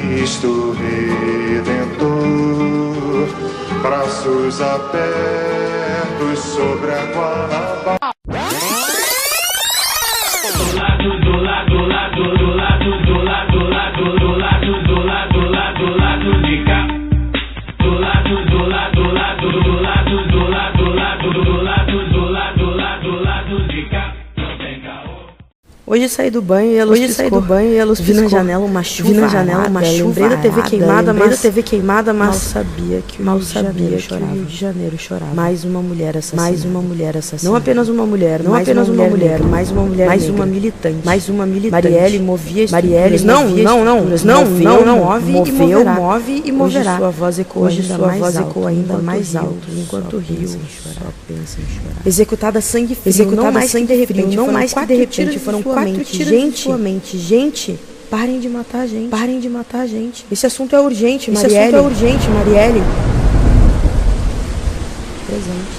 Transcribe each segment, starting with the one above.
Cristo Redentor, braços abertos sobre a Guanabara. Hoje saí do banho e a luz piscou. Vi na janela uma chuva. Lembrei da TV queimada, mas mal sabia que o Rio de Janeiro chorava. Mais uma mulher assassinada. Não apenas uma mulher, mais uma militante. Marielle movia estruturas. Move e moverá. Hoje sua voz ecoa ainda mais alto, enquanto o Rio só pensa em chorar. Executada a sangue frio, não mais que de repente, foram 4 tiros de sua mente. Gente, parem de matar a gente. Esse assunto é urgente, Marielle. Presente.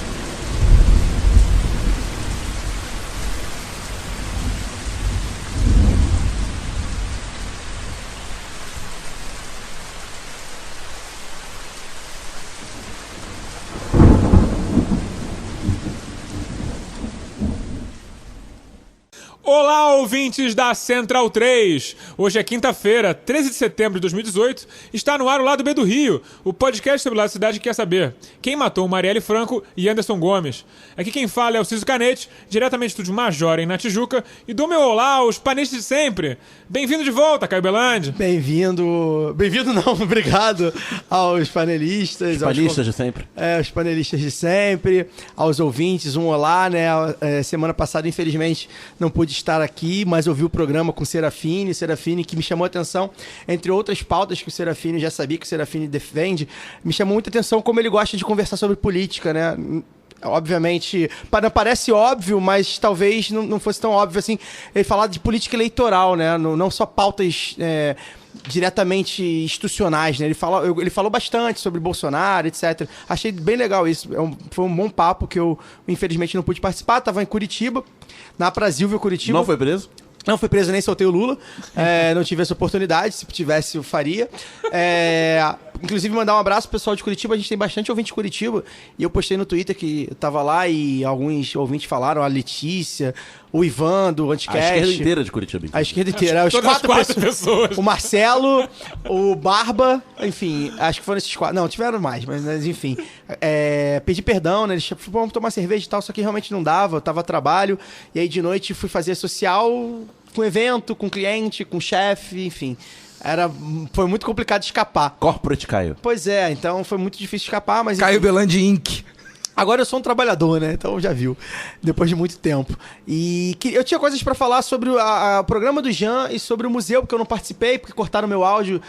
Olá, ouvintes da Central 3! Hoje é quinta-feira, 13 de setembro de 2018. Está no ar o Lado B do Rio, o podcast sobre o lado da cidade que quer saber quem matou Marielle Franco e Anderson Gomes. Aqui quem fala é o Ciso Canete, diretamente do Estúdio Major, na Tijuca, e dou meu olá aos panelistas de sempre. Bem-vindo de volta, Caio Belandi. Bem-vindo não, obrigado aos panelistas. Os panelistas de sempre. Os panelistas de sempre, aos ouvintes, um olá, né? Semana passada, infelizmente, não pude estar aqui, mas ouvi o programa com o Serafini que me chamou a atenção, entre outras pautas que o Serafini já sabia que o Serafini defende, me chamou muita atenção como ele gosta de conversar sobre política, né? Obviamente, parece óbvio, mas talvez não fosse tão óbvio assim, ele falar de política eleitoral, né? Não só pautas diretamente institucionais, né? Ele falou bastante sobre Bolsonaro, etc. Achei bem legal isso. Foi um bom papo que eu, infelizmente, não pude participar. Estava em Curitiba, na Aprazível Curitiba. Não foi preso? Não fui preso, nem soltei o Lula. Não tive essa oportunidade. Se tivesse, eu faria. Inclusive, mandar um abraço pro pessoal de Curitiba. A gente tem bastante ouvinte de Curitiba. E eu postei no Twitter que eu tava lá e alguns ouvintes falaram. A Letícia, o Ivan, do Anticast. A esquerda inteira de Curitiba. A esquerda inteira. As quatro pessoas. O Marcelo, o Barba. Enfim, acho que foram esses 4. Não, tiveram mais, mas enfim. Pedi perdão, né? Eles falaram, vamos tomar cerveja e tal. Só que realmente não dava. Eu tava a trabalho. E aí, de noite, fui fazer social com evento, com cliente, com chefe, enfim. Foi muito complicado de escapar. Corporate Caio. Pois é, então foi muito difícil de escapar, mas... Caio Belandi Inc. Agora eu sou um trabalhador, né? Então já viu, depois de muito tempo. E eu tinha coisas pra falar sobre o programa do Jean e sobre o museu, porque eu não participei, porque cortaram meu áudio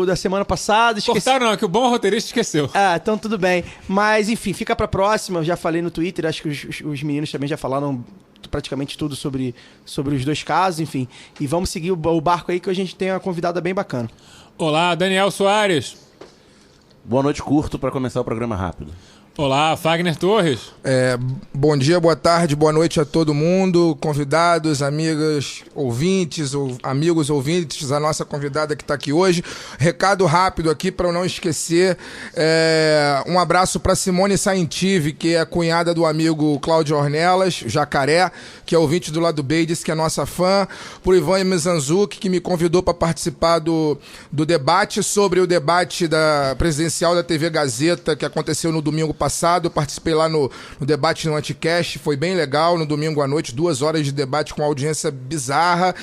da semana passada. Cortaram não, é que o bom roteirista esqueceu. Então tudo bem. Mas enfim, fica pra próxima. Eu já falei no Twitter, acho que os meninos também já falaram praticamente tudo sobre os dois casos, enfim. E vamos seguir o barco aí que a gente tem uma convidada bem bacana. Olá, Daniel Soares. Boa noite, curto, para começar o programa rápido. Olá, Fagner Torres. Bom dia, boa tarde, boa noite a todo mundo, convidados, amigas, ouvintes, amigos ouvintes, a nossa convidada que está aqui hoje. Recado rápido aqui para eu não esquecer, um abraço para Simone Saintive, que é a cunhada do amigo Cláudio Ornelas, Jacaré, que é ouvinte do Lado B e disse que é nossa fã. Por Ivan Mizanzuki, que me convidou para participar do debate sobre o debate presidencial da TV Gazeta, que aconteceu no domingo passado. Eu participei lá no debate no Anticast, foi bem legal, no domingo à noite, 2 horas de debate com audiência bizarra.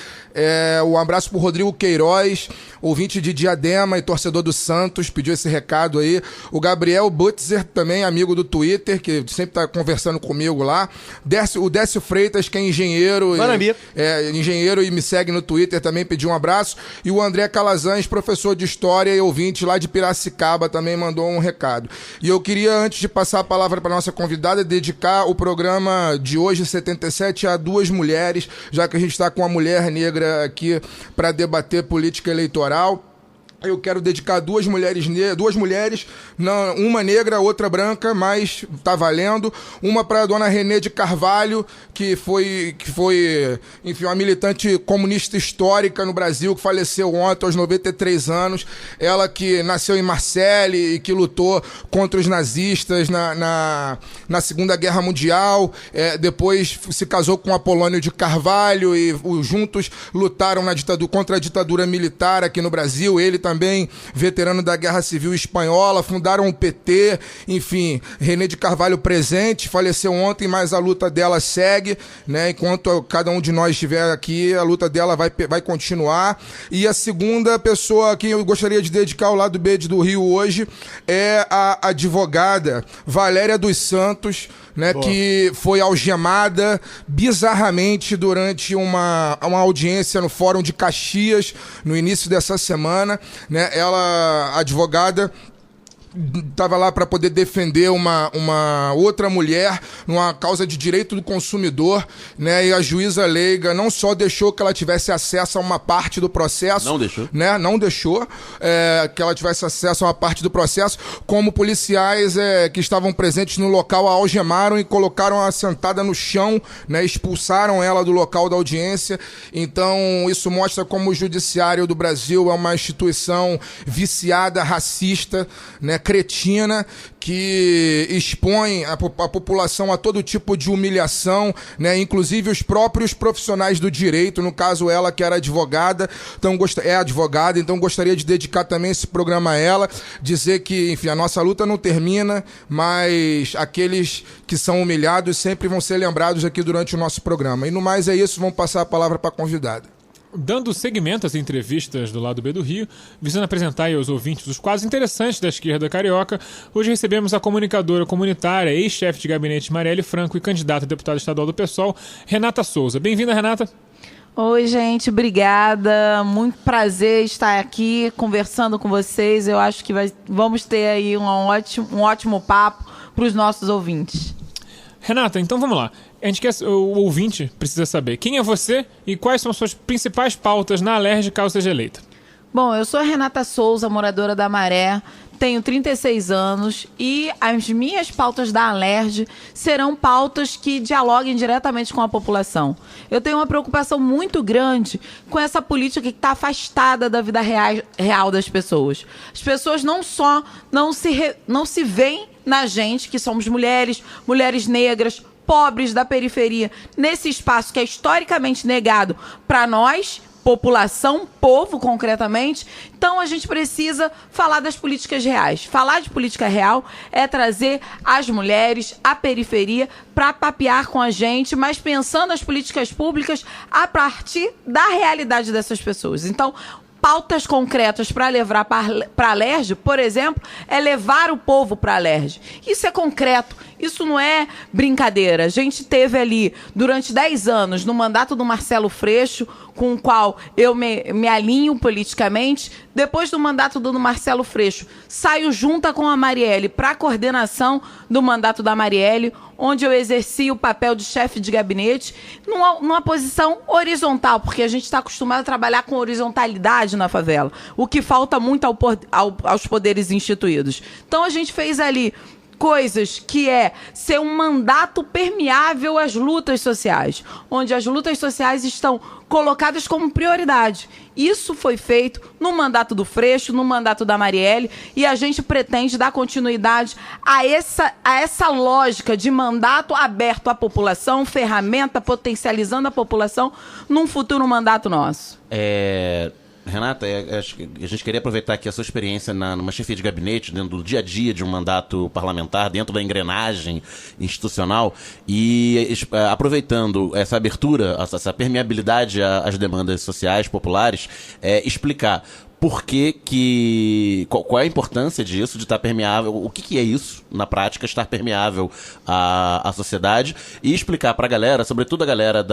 Um abraço pro Rodrigo Queiroz, ouvinte de Diadema e torcedor do Santos, pediu esse recado aí. O Gabriel Butzer, também amigo do Twitter, que sempre tá conversando comigo lá. O Décio Freitas, que é engenheiro. Engenheiro e me segue no Twitter, também pediu um abraço. E o André Calazans, professor de História e ouvinte lá de Piracicaba, também mandou um recado. E eu queria, antes de passar a palavra para nossa convidada, dedicar o programa de hoje, 77, a 2 mulheres, já que a gente está com uma mulher negra aqui para debater política eleitoral. eu quero dedicar duas mulheres, uma negra, outra branca, mas tá valendo. Uma para a dona Renê de Carvalho, que foi, enfim, uma militante comunista histórica no Brasil, que faleceu ontem aos 93 anos. Ela que nasceu em Marseille e que lutou contra os nazistas na Segunda Guerra Mundial. Depois se casou com Apolônio de Carvalho e juntos lutaram contra a ditadura militar aqui no Brasil. Ele também, veterano da Guerra Civil Espanhola, fundaram o PT, enfim, Renê de Carvalho presente, faleceu ontem, mas a luta dela segue, né? Enquanto cada um de nós estiver aqui, a luta dela vai continuar. E a segunda pessoa a quem eu gostaria de dedicar ao lado B do Rio hoje é a advogada Valéria dos Santos, né, que foi algemada bizarramente durante uma audiência no Fórum de Caxias no início dessa semana, né? Ela, advogada, estava lá para poder defender uma outra mulher numa causa de direito do consumidor, né? E a juíza leiga não só deixou que ela tivesse acesso a uma parte do processo... Não deixou. Né? Não deixou que ela tivesse acesso a uma parte do processo, como policiais que estavam presentes no local a algemaram e colocaram ela sentada no chão, né? Expulsaram ela do local da audiência. Então, isso mostra como o judiciário do Brasil é uma instituição viciada, racista, né? Cretina, que expõe a população a todo tipo de humilhação, né? Inclusive os próprios profissionais do direito, no caso ela que era advogada, então gostaria de dedicar também esse programa a ela, dizer que, enfim, a nossa luta não termina, mas aqueles que são humilhados sempre vão ser lembrados aqui durante o nosso programa. E no mais é isso, vamos passar a palavra para a convidada. Dando seguimento às entrevistas do lado B do Rio, visando apresentar aí aos ouvintes os quadros interessantes da esquerda carioca, hoje recebemos a comunicadora comunitária, ex-chefe de gabinete Marielle Franco e candidata a deputada estadual do PSOL, Renata Souza. Bem-vinda, Renata. Oi, gente, obrigada. Muito prazer estar aqui conversando com vocês. Eu acho que vamos ter aí um ótimo papo para os nossos ouvintes. Renata, então vamos lá. O ouvinte precisa saber quem é você e quais são as suas principais pautas na Alerj caso seja eleita. Bom, eu sou a Renata Souza, moradora da Maré, tenho 36 anos e as minhas pautas da Alerj serão pautas que dialoguem diretamente com a população. Eu tenho uma preocupação muito grande com essa política que está afastada da vida real das pessoas. As pessoas não só não se veem na gente, que somos mulheres negras, pobres da periferia, nesse espaço que é historicamente negado para nós, população, povo concretamente. Então a gente precisa falar das políticas reais. Falar de política real é trazer as mulheres, a periferia, para papear com a gente, mas pensando as políticas públicas a partir da realidade dessas pessoas. Então, pautas concretas para levar para a Alerj, por exemplo, é levar o povo para a Alerj. Isso é concreto, isso não é brincadeira. A gente teve ali, durante 10 anos, no mandato do Marcelo Freixo, com o qual eu me alinho politicamente. Depois do mandato do Marcelo Freixo, saio junta com a Marielle para a coordenação do mandato da Marielle, onde eu exerci o papel de chefe de gabinete, numa posição horizontal, porque a gente está acostumado a trabalhar com horizontalidade na favela, o que falta muito aos poderes instituídos. Então a gente fez ali coisas que é ser um mandato permeável às lutas sociais, onde as lutas sociais estão colocadas como prioridade. Isso foi feito no mandato do Freixo, no mandato da Marielle, e a gente pretende dar continuidade a essa lógica de mandato aberto à população, ferramenta potencializando a população num futuro mandato nosso. Renata, acho que a gente queria aproveitar aqui a sua experiência numa chefia de gabinete, dentro do dia a dia de um mandato parlamentar, dentro da engrenagem institucional, e aproveitando essa abertura, essa permeabilidade às demandas sociais, populares, explicar qual é a importância disso, de estar permeável, o que é isso, na prática, estar permeável à sociedade, e explicar para a galera, sobretudo a galera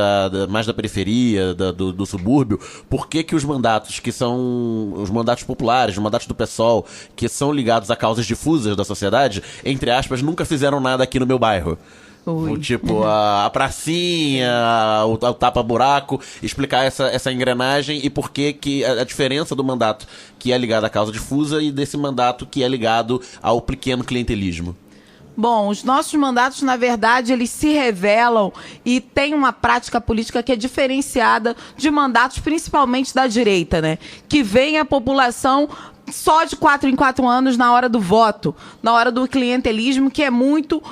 mais da periferia, do subúrbio, por que os mandatos que são os mandatos populares, os mandatos do PSOL, que são ligados a causas difusas da sociedade, entre aspas, nunca fizeram nada aqui no meu bairro. Tipo, a pracinha, o tapa-buraco, explicar essa engrenagem e por que a diferença do mandato que é ligado à causa difusa e desse mandato que é ligado ao pequeno clientelismo. Bom, os nossos mandatos, na verdade, eles se revelam e tem uma prática política que é diferenciada de mandatos, principalmente da direita, né? Que vem a população só de 4 em 4 anos na hora do voto, na hora do clientelismo, que é muito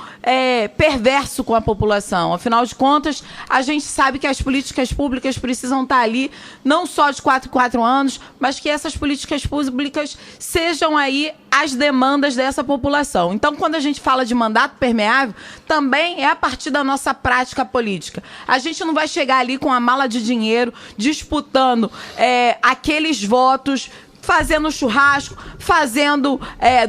perverso com a população. Afinal de contas, a gente sabe que as políticas públicas precisam estar ali não só de 4 em 4 anos, mas que essas políticas públicas sejam aí as demandas dessa população. Então, quando a gente fala de mandato permeável, também é a partir da nossa prática política. A gente não vai chegar ali com a mala de dinheiro, disputando aqueles votos, fazendo churrasco,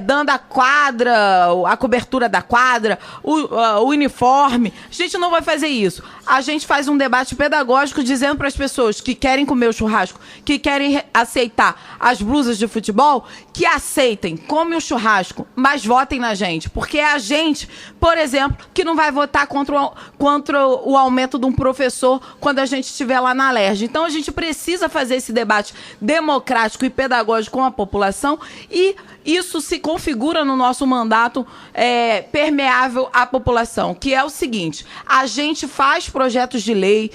dando a quadra, a cobertura da quadra, o uniforme. A gente não vai fazer isso. A gente faz um debate pedagógico dizendo para as pessoas que querem comer o churrasco, que querem aceitar as blusas de futebol, que aceitem, comem o churrasco, mas votem na gente. Porque é a gente, por exemplo, que não vai votar contra o aumento de um professor quando a gente estiver lá na Alerj. Então a gente precisa fazer esse debate democrático e pedagógico com a população e isso se configura no nosso mandato permeável à população, que é o seguinte: a gente faz projetos de lei,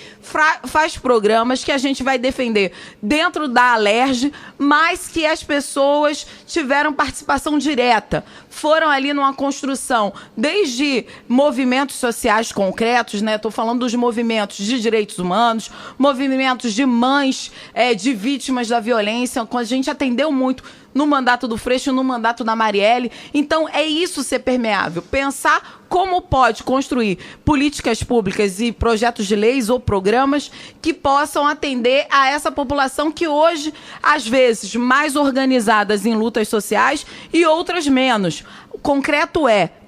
faz programas que a gente vai defender dentro da Alerj, mas que as pessoas tiveram participação direta, foram ali numa construção, desde movimentos sociais concretos, né? Estou falando dos movimentos de direitos humanos, movimentos de mães de vítimas da violência, quando a gente atendeu muito no mandato do Freixo, no mandato da Marielle. Então, é isso ser permeável. Pensar como pode construir políticas públicas e projetos de leis ou programas que possam atender a essa população que hoje, às vezes, mais organizadas em lutas sociais e outras menos. O concreto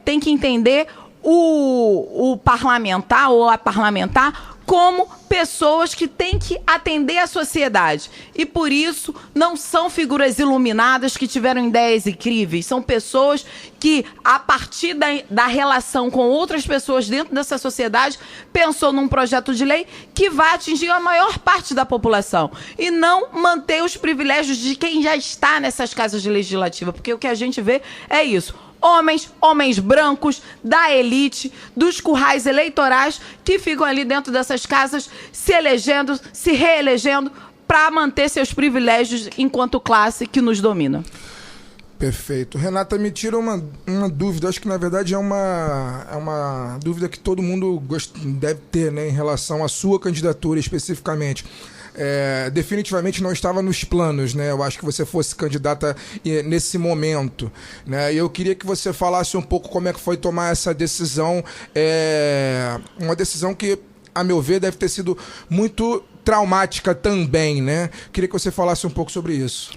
tem que entender o parlamentar ou a parlamentar como pessoas que têm que atender a sociedade. E, por isso, não são figuras iluminadas que tiveram ideias incríveis. São pessoas que, a partir da relação com outras pessoas dentro dessa sociedade, pensou num projeto de lei que vai atingir a maior parte da população. E não manter os privilégios de quem já está nessas casas de legislativa. Porque o que a gente vê é isso. Homens brancos, da elite, dos currais eleitorais, que ficam ali dentro dessas casas se elegendo, se reelegendo, para manter seus privilégios enquanto classe que nos domina. Perfeito. Renata, me tira uma dúvida, acho que na verdade é uma dúvida que todo mundo deve ter, né, em relação à sua candidatura especificamente. Definitivamente não estava nos planos, né? Eu acho que você fosse candidata nesse momento, né? E eu queria que você falasse um pouco como é que foi tomar essa decisão, uma decisão que, a meu ver, deve ter sido muito traumática também, né? Queria que você falasse um pouco sobre isso.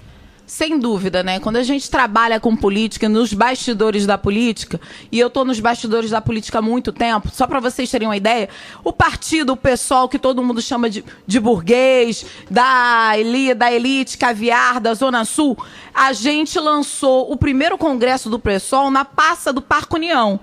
Sem dúvida, né? Quando a gente trabalha com política, nos bastidores da política, e eu estou nos bastidores da política há muito tempo, só para vocês terem uma ideia, o partido, o PSOL, que todo mundo chama de burguês, da elite, caviar, da Zona Sul, a gente lançou o primeiro congresso do PSOL na Praça do Parque União.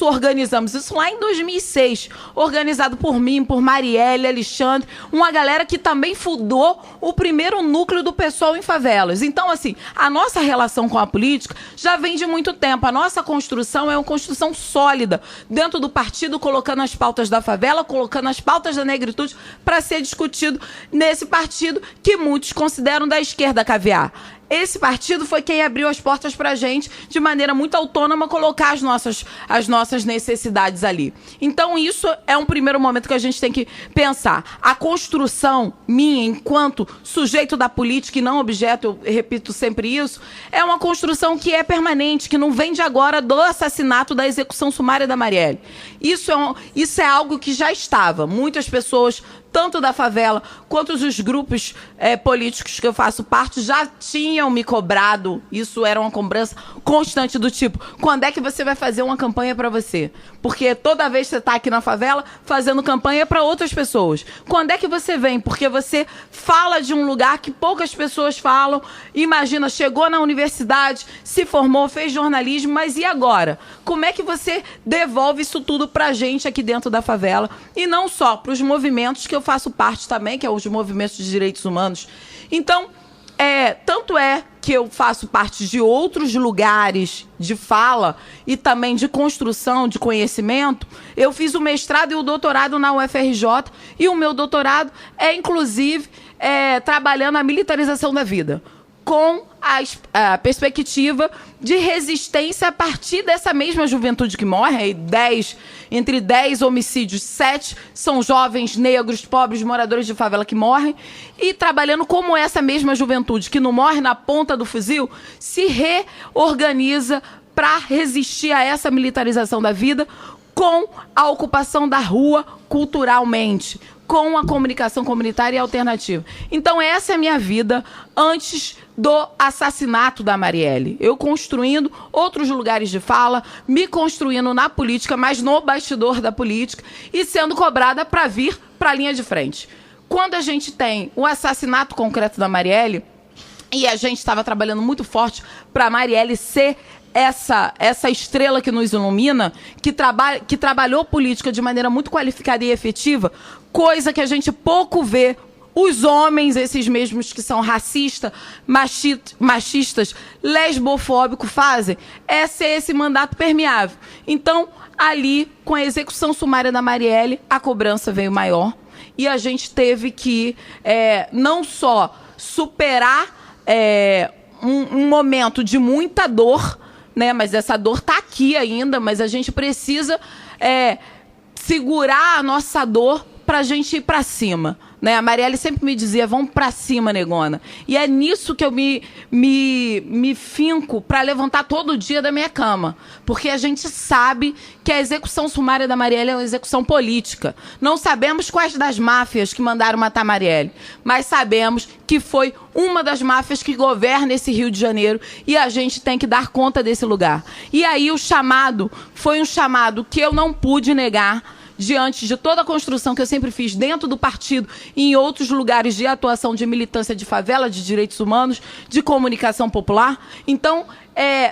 Organizamos isso lá em 2006, organizado por mim, por Marielle, Alexandre, uma galera que também fundou o primeiro núcleo do PSOL em favelas. Então, assim, a nossa relação com a política já vem de muito tempo. A nossa construção é uma construção sólida dentro do partido, colocando as pautas da favela, colocando as pautas da negritude para ser discutido nesse partido que muitos consideram da esquerda caviar. Esse partido foi quem abriu as portas para a gente, de maneira muito autônoma, colocar as nossas necessidades ali. Então, isso é um primeiro momento que a gente tem que pensar. A construção minha, enquanto sujeito da política e não objeto, eu repito sempre isso, é uma construção que é permanente, que não vem de agora do assassinato, da execução sumária da Marielle. Isso é algo que já estava. Muitas pessoas tanto da favela quanto os grupos políticos que eu faço parte, já tinham me cobrado. Isso era uma cobrança constante do tipo, quando é que você vai fazer uma campanha para você? Porque toda vez que você está aqui na favela fazendo campanha para outras pessoas. Quando é que você vem? Porque você fala de um lugar que poucas pessoas falam. Imagina, chegou na universidade, se formou, fez jornalismo, mas e agora? Como é que você devolve isso tudo pra gente aqui dentro da favela? E não só para os movimentos que eu faço parte também, que é os movimentos de direitos humanos. Então, tanto é que eu faço parte de outros lugares de fala e também de construção de conhecimento. Eu fiz o mestrado e o doutorado na UFRJ, e o meu doutorado é, inclusive, trabalhando a militarização da vida, com a perspectiva de resistência a partir dessa mesma juventude que morre. Entre 10 homicídios, 7 são jovens negros, pobres, moradores de favela que morrem, e trabalhando como essa mesma juventude, que não morre na ponta do fuzil, se reorganiza para resistir a essa militarização da vida com a ocupação da rua culturalmente, com a comunicação comunitária e alternativa. Então, essa é a minha vida antes do assassinato da Marielle. Eu construindo outros lugares de fala, me construindo na política, mas no bastidor da política, e sendo cobrada para vir para a linha de frente. Quando a gente tem o assassinato concreto da Marielle, e a gente estava trabalhando muito forte para a Marielle ser essa estrela que nos ilumina, que trabalhou política de maneira muito qualificada e efetiva, coisa que a gente pouco vê os homens, esses mesmos que são racistas, machistas, lesbofóbicos, fazem, é ser esse mandato permeável. Então, ali, com a execução sumária da Marielle, a cobrança veio maior, e a gente teve que não só superar um momento de muita dor, né, mas essa dor está aqui ainda, mas a gente precisa segurar a nossa dor para a gente ir para cima. Né? A Marielle sempre me dizia, vamos para cima, negona. E é nisso que eu me finco para levantar todo dia da minha cama. Porque a gente sabe que a execução sumária da Marielle é uma execução política. Não sabemos quais das máfias que mandaram matar a Marielle, mas sabemos que foi uma das máfias que governa esse Rio de Janeiro, e a gente tem que dar conta desse lugar. E aí o chamado foi um chamado que eu não pude negar, diante de toda a construção que eu sempre fiz dentro do partido e em outros lugares de atuação de militância de favela, de direitos humanos, de comunicação popular. Então,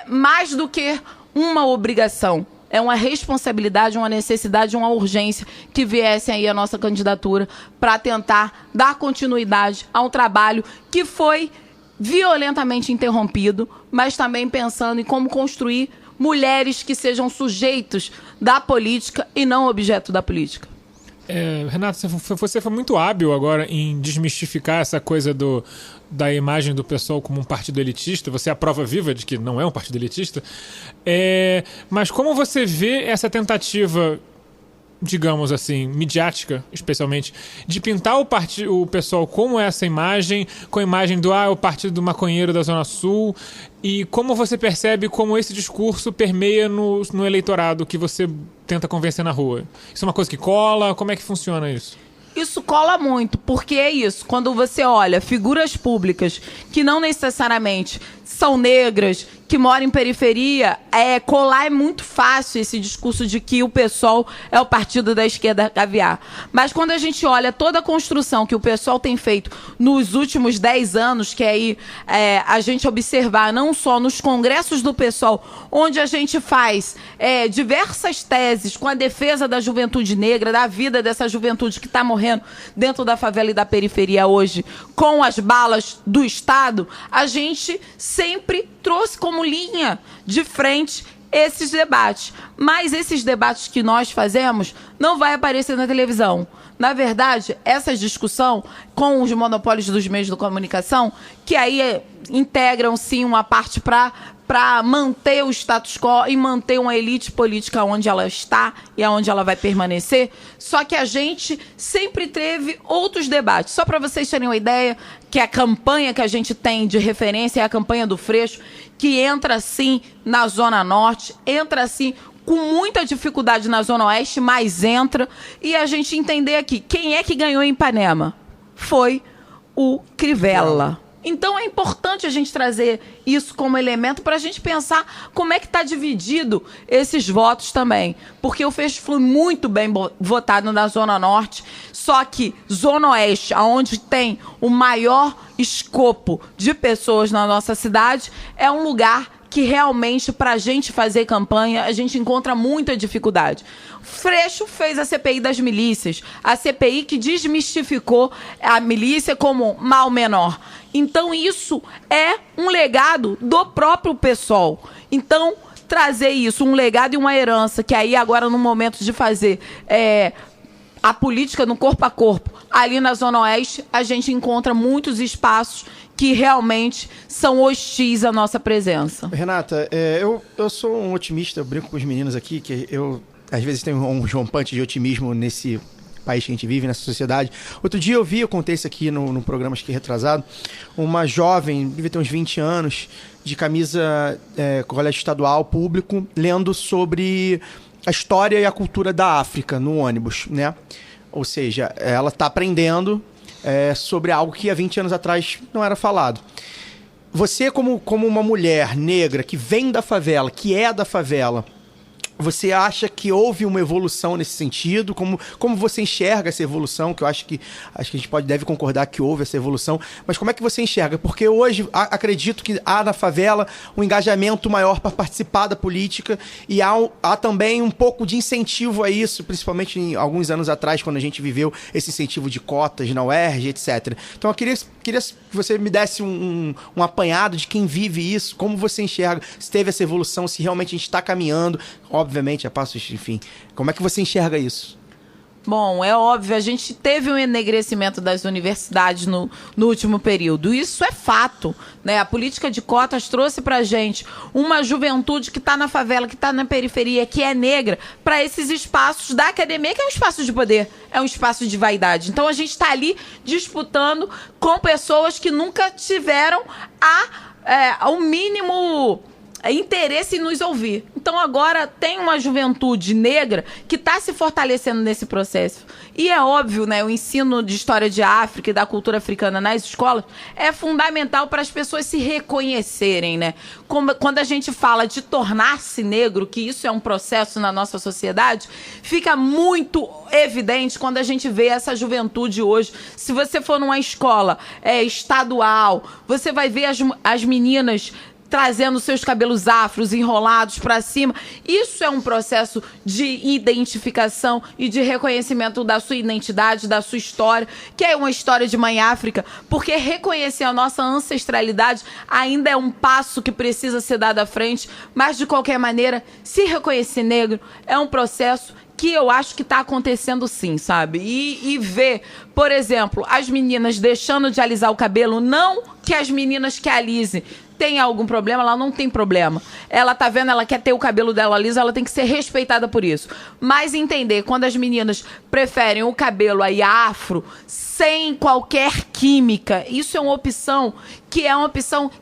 mais do que uma obrigação, é uma responsabilidade, uma necessidade, uma urgência que viesse aí a nossa candidatura para tentar dar continuidade a um trabalho que foi violentamente interrompido, mas também pensando em como construir mulheres que sejam sujeitos da política e não objeto da política. Renata, você foi muito hábil agora em desmistificar essa coisa da imagem do PSOL como um partido elitista. Você é a prova viva de que não é um partido elitista. Mas como você vê essa tentativa, digamos assim, midiática, especialmente, de pintar o PSOL como essa imagem, com a imagem do o partido do maconheiro da Zona Sul, e como você percebe como esse discurso permeia no eleitorado que você tenta convencer na rua? Isso é uma coisa que cola? Como é que funciona isso? Isso cola muito, porque é isso. Quando você olha figuras públicas que não necessariamente são negras, que moram em periferia, colar é muito fácil esse discurso de que o PSOL é o partido da esquerda caviar. Mas quando a gente olha toda a construção que o PSOL tem feito nos últimos 10 anos, que aí a gente observar não só nos congressos do PSOL, onde a gente faz diversas teses com a defesa da juventude negra, da vida dessa juventude que está morrendo dentro da favela e da periferia hoje, com as balas do Estado, a gente sempre trouxe como linha de frente esses debates. Mas esses debates que nós fazemos não vai aparecer na televisão. Na verdade, essa discussão com os monopólios dos meios de comunicação, que aí integram, sim, uma parte para manter o status quo e manter uma elite política onde ela está e aonde ela vai permanecer. Só que a gente sempre teve outros debates. Só para vocês terem uma ideia, que a campanha que a gente tem de referência é a campanha do Freixo, que entra, sim, na Zona Norte, entra, sim, com muita dificuldade na Zona Oeste, mas entra. E a gente entender aqui, quem é que ganhou em Ipanema? Foi o Crivella. Então é importante a gente trazer isso como elemento para a gente pensar como é que está dividido esses votos também. Porque o Freixo foi muito bem votado na Zona Norte, só que Zona Oeste, onde tem o maior escopo de pessoas na nossa cidade, é um lugar que realmente, para a gente fazer campanha, a gente encontra muita dificuldade. Freixo fez a CPI das milícias, a CPI que desmistificou a milícia como mal menor. Então, isso é um legado do próprio PSOL. Então, trazer isso, um legado e uma herança, que aí agora, no momento de fazer a política no corpo a corpo, ali na Zona Oeste, a gente encontra muitos espaços que realmente são hostis à nossa presença. Renata, eu sou um otimista, eu brinco com os meninos aqui, que eu às vezes tenho um rompante de otimismo nesse país que a gente vive, nessa sociedade. Outro dia eu contei isso aqui no programa, acho que retrasado, uma jovem, devia ter uns 20 anos, de camisa colégio estadual, público, lendo sobre a história e a cultura da África no ônibus, né? Ou seja, ela está aprendendo sobre algo que há 20 anos atrás não era falado. Você, como uma mulher negra que vem da favela, que é da favela, você acha que houve uma evolução nesse sentido? Como você enxerga essa evolução? Que eu acho que a gente deve concordar que houve essa evolução. Mas como é que você enxerga? Porque hoje acredito que há na favela um engajamento maior para participar da política e há também um pouco de incentivo a isso, principalmente em alguns anos atrás, quando a gente viveu esse incentivo de cotas na UERJ, etc. Então eu queria que você me desse um apanhado de quem vive isso, como você enxerga, se teve essa evolução, se realmente a gente está caminhando, obviamente, a passos, enfim. Como é que você enxerga isso? Bom, é óbvio, a gente teve um enegrecimento das universidades no último período. Isso é fato, né? A política de cotas trouxe pra gente uma juventude que está na favela, que está na periferia, que é negra, para esses espaços da academia, que é um espaço de poder, é um espaço de vaidade. Então a gente está ali disputando com pessoas que nunca tiveram o mínimo interesse em nos ouvir. Então agora tem uma juventude negra que está se fortalecendo nesse processo. E é óbvio, né, o ensino de história de África e da cultura africana nas escolas é fundamental para as pessoas se reconhecerem, né? Quando a gente fala de tornar-se negro, que isso é um processo na nossa sociedade, fica muito evidente quando a gente vê essa juventude hoje. Se você for numa escola estadual, você vai ver as meninas trazendo seus cabelos afros enrolados para cima. Isso é um processo de identificação e de reconhecimento da sua identidade, da sua história, que é uma história de Mãe África, porque reconhecer a nossa ancestralidade ainda é um passo que precisa ser dado à frente, mas de qualquer maneira, se reconhecer negro é um processo que eu acho que está acontecendo sim, sabe? E ver, por exemplo, as meninas deixando de alisar o cabelo, não que as meninas que alisem tem algum problema, ela não tem problema. Ela tá vendo, ela quer ter o cabelo dela liso, ela tem que ser respeitada por isso. Mas entender, quando as meninas preferem o cabelo aí afro, sem qualquer química, isso é uma opção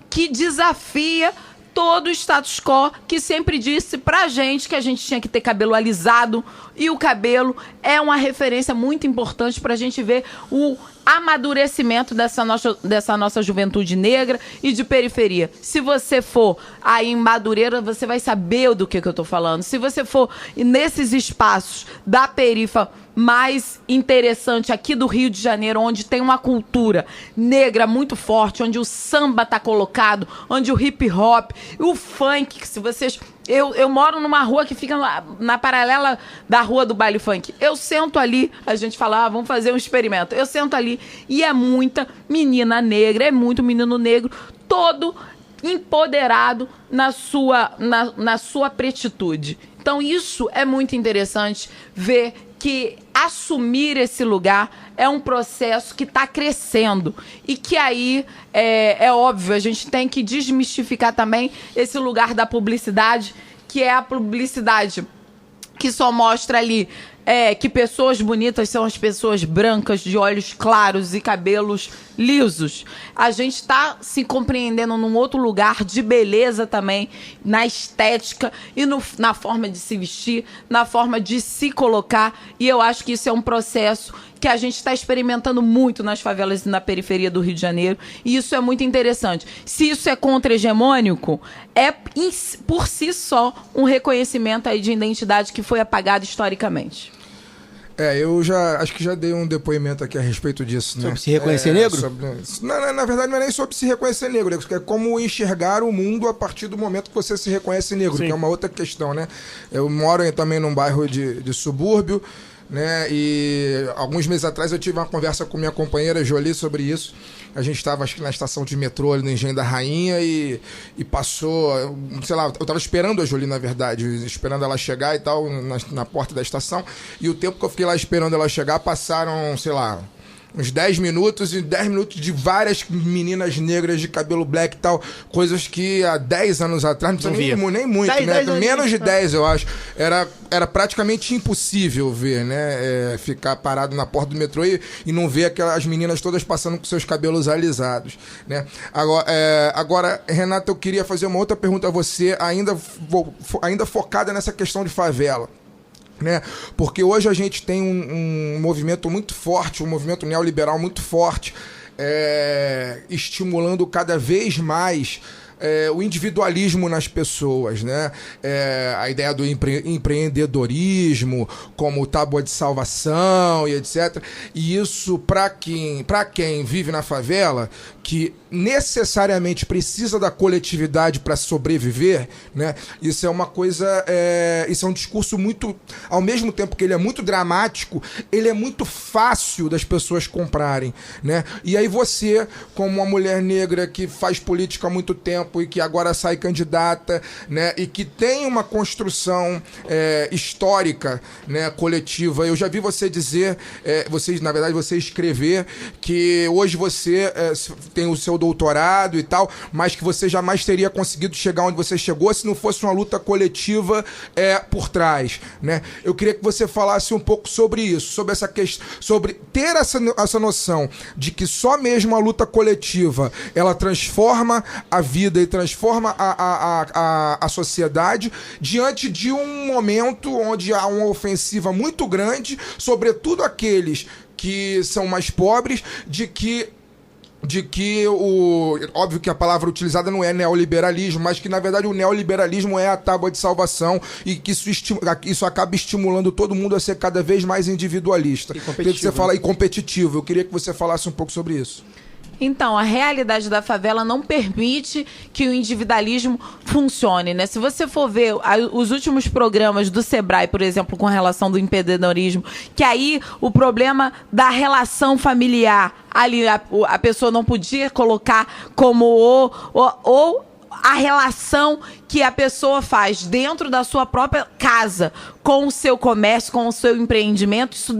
que desafia todo o status quo que sempre disse pra gente que a gente tinha que ter cabelo alisado, e o cabelo é uma referência muito importante pra gente ver o amadurecimento dessa nossa juventude negra e de periferia. Se você for aí em Madureira, você vai saber do que eu tô falando. Se você for nesses espaços da perifa mais interessante aqui do Rio de Janeiro, onde tem uma cultura negra muito forte, onde o samba tá colocado, onde o hip hop, o funk, que se vocês... Eu moro numa rua que fica na paralela da rua do baile funk. Eu sento ali, a gente fala, vamos fazer um experimento. Eu sento ali e é muita menina negra, é muito menino negro, todo empoderado na sua pretitude. Então isso é muito interessante ver que assumir esse lugar é um processo que está crescendo e que aí, é óbvio, a gente tem que desmistificar também esse lugar da publicidade, que é a publicidade que só mostra ali que pessoas bonitas são as pessoas brancas, de olhos claros e cabelos lisos. A gente está se compreendendo num outro lugar de beleza também, na estética e na forma de se vestir, na forma de se colocar. E eu acho que isso é um processo que a gente está experimentando muito nas favelas e na periferia do Rio de Janeiro. E isso é muito interessante. Se isso é contra-hegemônico, é por si só um reconhecimento aí de identidade que foi apagado historicamente. Eu acho que já dei um depoimento aqui a respeito disso, né? Sobre se reconhecer negro? Na verdade, não é nem sobre se reconhecer negro, é como enxergar o mundo a partir do momento que você se reconhece negro, Sim. que é uma outra questão, né? Eu moro também num bairro de subúrbio, né? E alguns meses atrás eu tive uma conversa com minha companheira Jolie sobre isso. A gente estava, acho que na estação de metrô ali no Engenho da Rainha e passou, sei lá, eu estava esperando a Jolie, na verdade, esperando ela chegar e tal, na porta da estação, e o tempo que eu fiquei lá esperando ela chegar, passaram, sei lá, uns 10 minutos e 10 minutos de várias meninas negras de cabelo black e tal, coisas que há 10 anos atrás, não precisa nem muito, 10, né? 10 menos de 10, eu acho. Era praticamente impossível ver, né? Ficar parado na porta do metrô e não ver aquelas meninas todas passando com seus cabelos alisados, né? Agora, Renata, eu queria fazer uma outra pergunta a você, ainda focada nessa questão de favela. Né? Porque hoje a gente tem um movimento muito forte, um movimento neoliberal muito forte, estimulando cada vez mais o individualismo nas pessoas, né? A ideia do empreendedorismo como tábua de salvação e etc. E isso, para quem vive na favela, que necessariamente precisa da coletividade para sobreviver, né? Isso é uma coisa, isso é um discurso muito, ao mesmo tempo que ele é muito dramático, ele é muito fácil das pessoas comprarem, né? E aí você, como uma mulher negra que faz política há muito tempo e que agora sai candidata, né? E que tem uma construção histórica, né? Coletiva. Eu já vi você dizer, na verdade você escrever que hoje você tem o seu doutorado e tal, mas que você jamais teria conseguido chegar onde você chegou se não fosse uma luta coletiva por trás, né? Eu queria que você falasse um pouco sobre isso, sobre essa questão, sobre ter essa noção de que só mesmo a luta coletiva ela transforma a vida e transforma a sociedade diante de um momento onde há uma ofensiva muito grande, sobretudo aqueles que são mais pobres, de que óbvio que a palavra utilizada não é neoliberalismo, mas que na verdade o neoliberalismo é a tábua de salvação e que isso acaba estimulando todo mundo a ser cada vez mais individualista. E competitivo. Eu queria que você falasse um pouco sobre isso. Então, a realidade da favela não permite que o individualismo funcione, né? Se você for ver os últimos programas do Sebrae, por exemplo, com relação do empreendedorismo, que aí o problema da relação familiar, ali a pessoa não podia colocar como a relação que a pessoa faz dentro da sua própria casa com o seu comércio, com o seu empreendimento, isso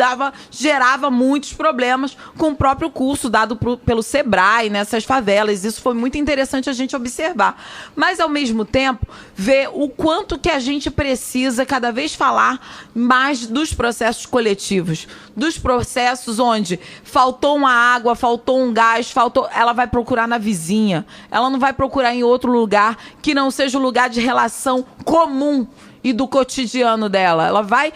gerava muitos problemas com o próprio curso dado pelo Sebrae nessas favelas. Isso foi muito interessante a gente observar. Mas, ao mesmo tempo, ver o quanto que a gente precisa cada vez falar mais dos processos coletivos, dos processos onde faltou uma água, faltou um gás, ela vai procurar na vizinha, ela não vai procurar em outro lugar que não seja o lugar de relação comum e do cotidiano dela. Ela vai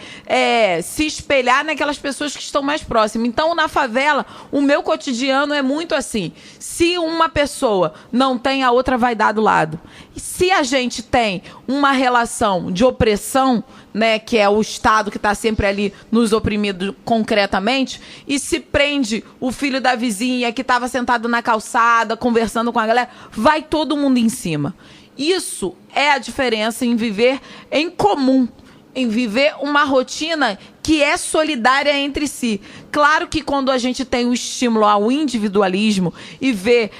se espelhar naquelas pessoas que estão mais próximas. Então, na favela, o meu cotidiano é muito assim. Se uma pessoa não tem, a outra vai dar do lado. E se a gente tem uma relação de opressão, né, que é o Estado que está sempre ali nos oprimindo concretamente, e se prende o filho da vizinha que estava sentado na calçada, conversando com a galera, vai todo mundo em cima. Isso é a diferença em viver em comum, em viver uma rotina que é solidária entre si. Claro que quando a gente tem o estímulo ao individualismo e vê,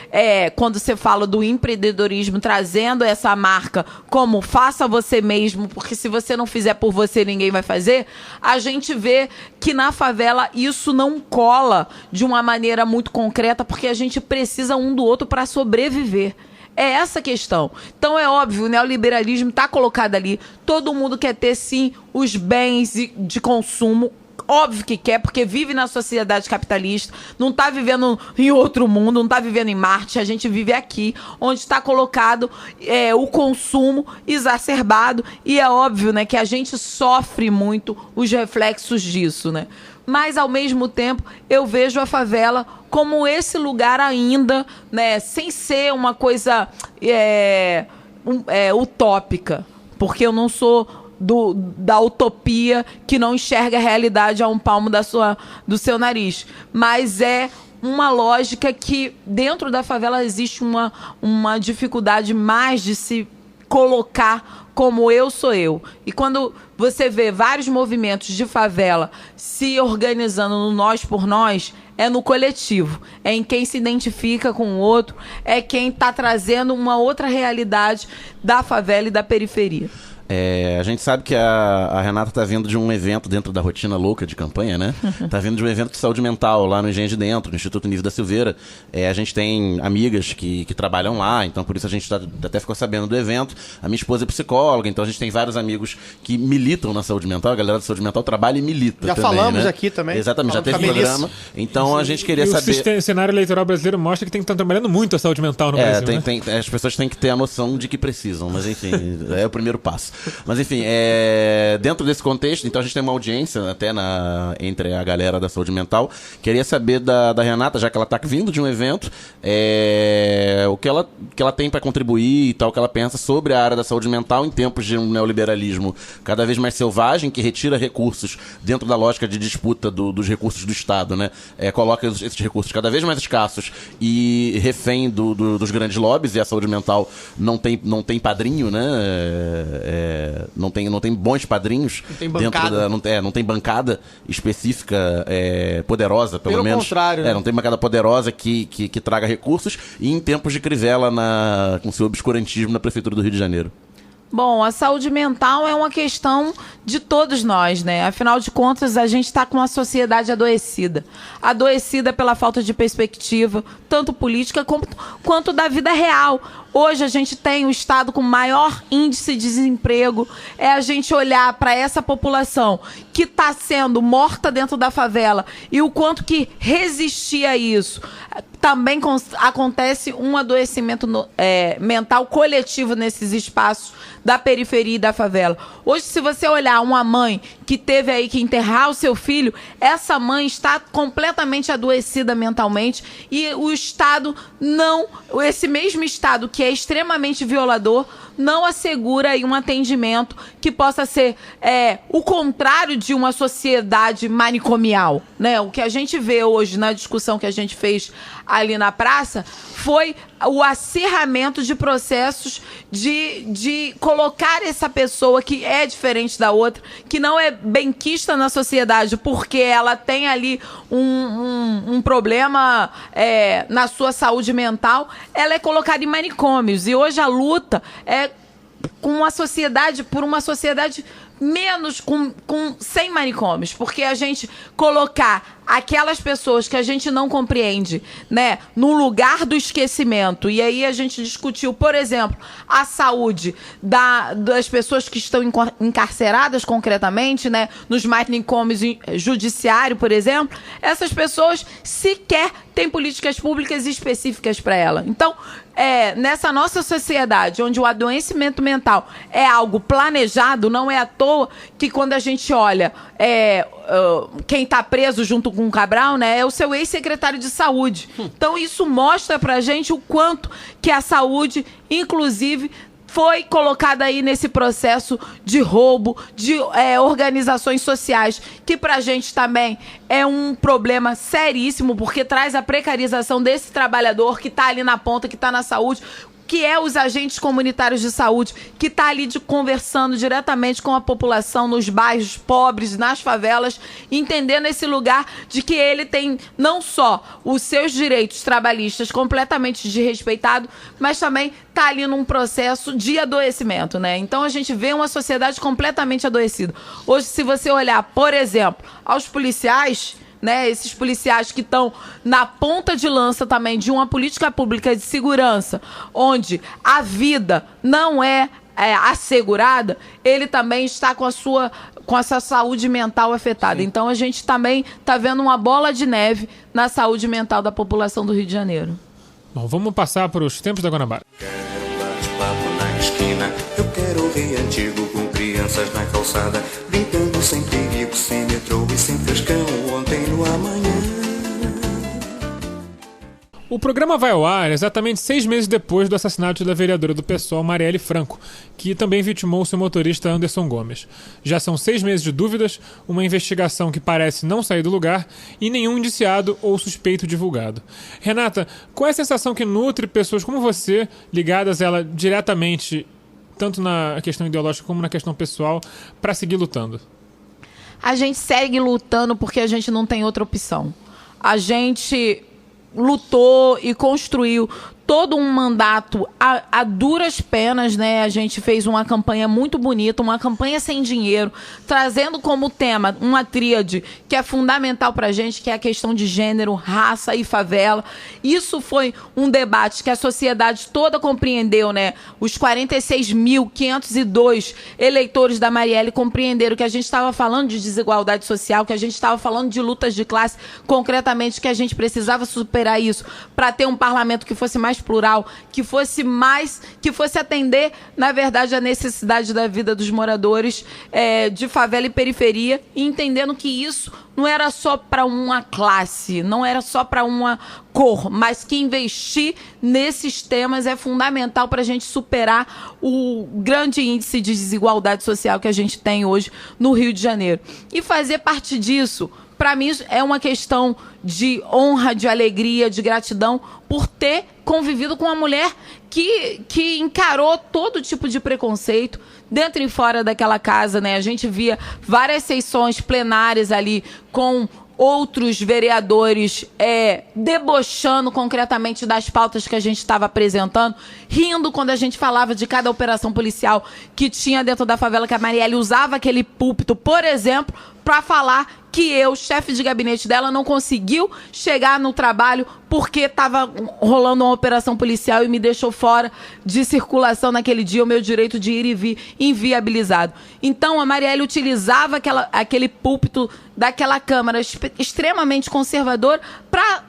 quando você fala do empreendedorismo, trazendo essa marca como faça você mesmo, porque se você não fizer por você, ninguém vai fazer, a gente vê que na favela isso não cola de uma maneira muito concreta, porque a gente precisa um do outro para sobreviver. É essa questão. Então é óbvio, o neoliberalismo está colocado ali. Todo mundo quer ter, sim, os bens de consumo. Óbvio que quer, porque vive na sociedade capitalista, não está vivendo em outro mundo, não está vivendo em Marte, a gente vive aqui, onde está colocado o consumo exacerbado, e é óbvio, né, que a gente sofre muito os reflexos disso, né? Mas, ao mesmo tempo, eu vejo a favela como esse lugar ainda, né, sem ser uma coisa utópica, porque eu não sou da utopia que não enxerga a realidade a um palmo do seu nariz. Mas é uma lógica que dentro da favela existe uma dificuldade mais de se colocar como eu sou eu. E quando você vê vários movimentos de favela se organizando no nós por nós, é no coletivo, é em quem se identifica com o outro, é quem está trazendo uma outra realidade da favela e da periferia. A gente sabe que a Renata tá vindo de um evento dentro da rotina louca de campanha, né? Tá vindo de um evento de saúde mental lá no Engenho de Dentro, no Instituto Nível da Silveira. A gente tem amigas que trabalham lá, então por isso a gente até ficou sabendo do evento. A minha esposa é psicóloga, então a gente tem vários amigos que militam na saúde mental. A galera da saúde mental trabalha e milita já também, falamos né? aqui também. Exatamente, já teve programa. Então a gente queria saber... O cenário eleitoral brasileiro mostra que tem que estar trabalhando muito a saúde mental no Brasil, né? As pessoas têm que ter a noção de que precisam, mas enfim, é o primeiro passo. Mas enfim, dentro desse contexto, então a gente tem uma audiência até entre a galera da saúde mental. Queria saber da Renata, já que ela está vindo de um evento, o que ela tem para contribuir e tal, o que ela pensa sobre a área da saúde mental em tempos de um neoliberalismo cada vez mais selvagem, que retira recursos dentro da lógica de disputa dos recursos do Estado, né? Coloca esses recursos cada vez mais escassos e refém dos grandes lobbies, e a saúde mental não tem padrinho, né? Não tem bons padrinhos. Não tem bancada. Não tem bancada específica poderosa, pelo menos. Pelo contrário. Né? Não tem bancada poderosa que traga recursos, e em tempos de Crivella com seu obscurantismo na Prefeitura do Rio de Janeiro. Bom, a saúde mental é uma questão de todos nós, né? Afinal de contas, a gente está com uma sociedade adoecida. Adoecida pela falta de perspectiva, tanto política quanto da vida real. Hoje a gente tem o estado com maior índice de desemprego. É a gente olhar para essa população que está sendo morta dentro da favela e o quanto que resistir a isso. Também acontece um adoecimento mental coletivo nesses espaços da periferia e da favela. Hoje, se você olhar uma mãe que teve aí que enterrar o seu filho, essa mãe está completamente adoecida mentalmente, e o Estado esse mesmo Estado que é extremamente violador, não assegura aí um atendimento que possa ser o contrário de uma sociedade manicomial, né? O que a gente vê hoje na discussão que a gente fez ali na praça foi o acirramento de processos de colocar essa pessoa que é diferente da outra, que não é benquista na sociedade porque ela tem ali um problema na sua saúde mental, ela é colocada em manicômios. E hoje a luta é por uma sociedade menos sem manicômios, porque a gente colocar aquelas pessoas que a gente não compreende, né, no lugar do esquecimento. E aí a gente discutiu, por exemplo, a saúde das pessoas que estão encarceradas concretamente, né, nos manicômios judiciário, por exemplo. Essas pessoas sequer têm políticas públicas específicas para ela. Então, nessa nossa sociedade, onde o adoecimento mental é algo planejado, não é à toa que quando a gente olha quem está preso junto com o Cabral, né, é o seu ex-secretário de saúde. Então isso mostra pra gente o quanto que a saúde, inclusive, foi colocada aí nesse processo de roubo de organizações sociais, que pra gente também é um problema seríssimo, porque traz a precarização desse trabalhador que tá ali na ponta, que tá na saúde, que é os agentes comunitários de saúde, que está ali conversando diretamente com a população nos bairros pobres, nas favelas, entendendo esse lugar de que ele tem não só os seus direitos trabalhistas completamente desrespeitados, mas também está ali num processo de adoecimento, né? Então a gente vê uma sociedade completamente adoecida. Hoje, se você olhar, por exemplo, aos policiais, né, esses policiais que estão na ponta de lança também de uma política pública de segurança, onde a vida não é assegurada, ele também está com essa saúde mental afetada. Sim. Então a gente também está vendo uma bola de neve na saúde mental da população do Rio de Janeiro. Bom, vamos passar para os tempos da Guanabara. Quero um bate-papo na esquina, eu quero ouvir antigo com crianças na calçada, brincando sem perigo, sem metrô e sem frescão, ontem no amanhã. O programa vai ao ar exatamente 6 meses depois do assassinato da vereadora do PSOL, Marielle Franco, que também vitimou seu motorista Anderson Gomes. Já são 6 meses de dúvidas, uma investigação que parece não sair do lugar e nenhum indiciado ou suspeito divulgado. Renata, qual é a sensação que nutre pessoas como você, ligadas a ela diretamente, tanto na questão ideológica como na questão pessoal, para seguir lutando? A gente segue lutando porque a gente não tem outra opção. A gente lutou e construiu todo um mandato a duras penas, né? A gente fez uma campanha muito bonita, uma campanha sem dinheiro, trazendo como tema uma tríade que é fundamental pra gente, que é a questão de gênero, raça e favela. Isso foi um debate que a sociedade toda compreendeu, né? Os 46.502 eleitores da Marielle compreenderam que a gente estava falando de desigualdade social, que a gente estava falando de lutas de classe, concretamente que a gente precisava superar isso para ter um parlamento que fosse mais plural, que fosse atender, na verdade, a necessidade da vida dos moradores de favela e periferia, e entendendo que isso não era só para uma classe, não era só para uma cor, mas que investir nesses temas é fundamental para a gente superar o grande índice de desigualdade social que a gente tem hoje no Rio de Janeiro. E fazer parte disso, para mim, é uma questão de honra, de alegria, de gratidão por ter convivido com uma mulher que encarou todo tipo de preconceito dentro e fora daquela casa, né? A gente via várias sessões plenárias ali com outros vereadores debochando concretamente das pautas que a gente estava apresentando, rindo quando a gente falava de cada operação policial que tinha dentro da favela, que a Marielle usava aquele púlpito, por exemplo, para falar que eu, chefe de gabinete dela, não conseguiu chegar no trabalho porque estava rolando uma operação policial e me deixou fora de circulação naquele dia, o meu direito de ir e vir inviabilizado. Então, a Marielle utilizava aquele púlpito daquela Câmara extremamente conservadora para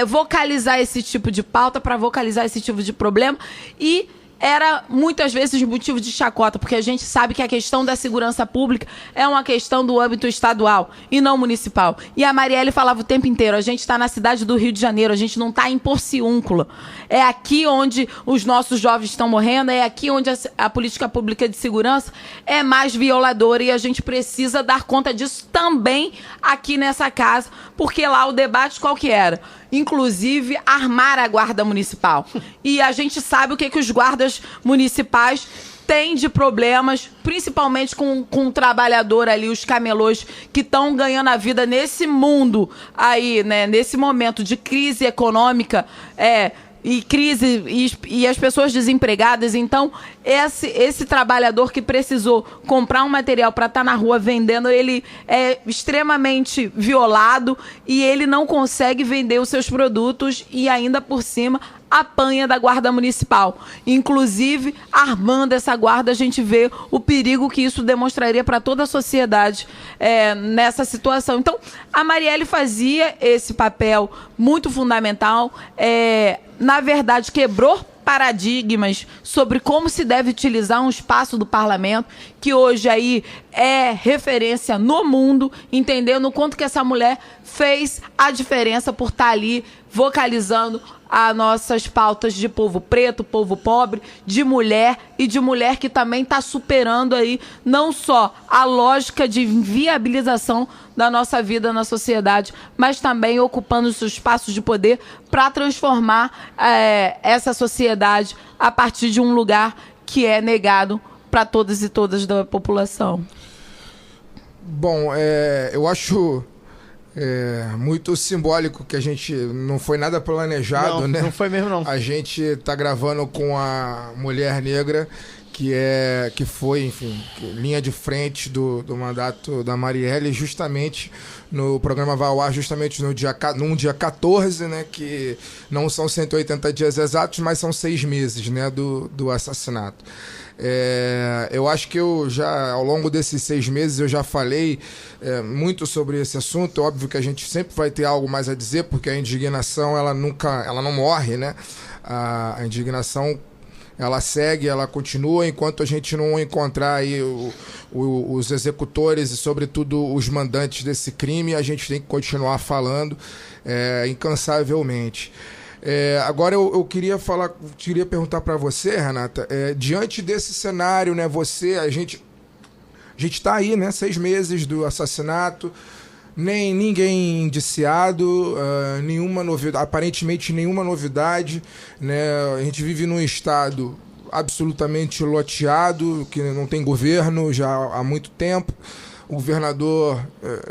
vocalizar esse tipo de pauta, para vocalizar esse tipo de problema, e era muitas vezes motivo de chacota, porque a gente sabe que a questão da segurança pública é uma questão do âmbito estadual e não municipal. E a Marielle falava o tempo inteiro, a gente está na cidade do Rio de Janeiro, a gente não está em Porciúncula. É aqui onde os nossos jovens estão morrendo, é aqui onde a política pública de segurança é mais violadora, e a gente precisa dar conta disso também aqui nessa casa, porque lá o debate qual que era? Inclusive, armar a guarda municipal. E a gente sabe o que os guardas municipais têm de problemas, principalmente com o trabalhador ali, os camelôs que estão ganhando a vida nesse mundo aí, né, nesse momento de crise econômica, e as pessoas desempregadas. Então, esse trabalhador que precisou comprar um material para estar na rua vendendo, ele é extremamente violado e ele não consegue vender os seus produtos, e ainda por cima apanha da guarda municipal. Inclusive, armando essa guarda, a gente vê o perigo que isso demonstraria para toda a sociedade nessa situação. Então, a Marielle fazia esse papel muito fundamental, na verdade, quebrou paradigmas sobre como se deve utilizar um espaço do parlamento, que hoje aí é referência no mundo, entendendo o quanto que essa mulher fez a diferença por estar ali vocalizando as nossas pautas de povo preto, povo pobre, de mulher, e de mulher que também está superando aí não só a lógica de inviabilização da nossa vida na sociedade, mas também ocupando os seus espaços de poder para transformar essa sociedade a partir de um lugar que é negado para todas e todas da população. Bom, eu acho muito simbólico que a gente não foi nada planejado, né? Não foi mesmo, não. A gente tá gravando com a mulher negra que foi, enfim, linha de frente do mandato da Marielle, justamente no programa vai ao ar justamente num dia 14, né, que não são 180 dias exatos, mas são 6 meses, né, do assassinato. Eu acho que eu já, ao longo desses 6 meses, eu já falei muito sobre esse assunto. Óbvio que a gente sempre vai ter algo mais a dizer, porque a indignação, ela não morre, né? A indignação, ela segue, ela continua, enquanto a gente não encontrar aí os executores e, sobretudo, os mandantes desse crime, a gente tem que continuar falando incansavelmente. Agora eu queria perguntar para você, Renata, diante desse cenário, né, a gente está aí, né, 6 meses do assassinato, ninguém indiciado, nenhuma novidade, aparentemente nenhuma novidade, né? A gente vive num estado absolutamente loteado, que não tem governo já há muito tempo. O governador,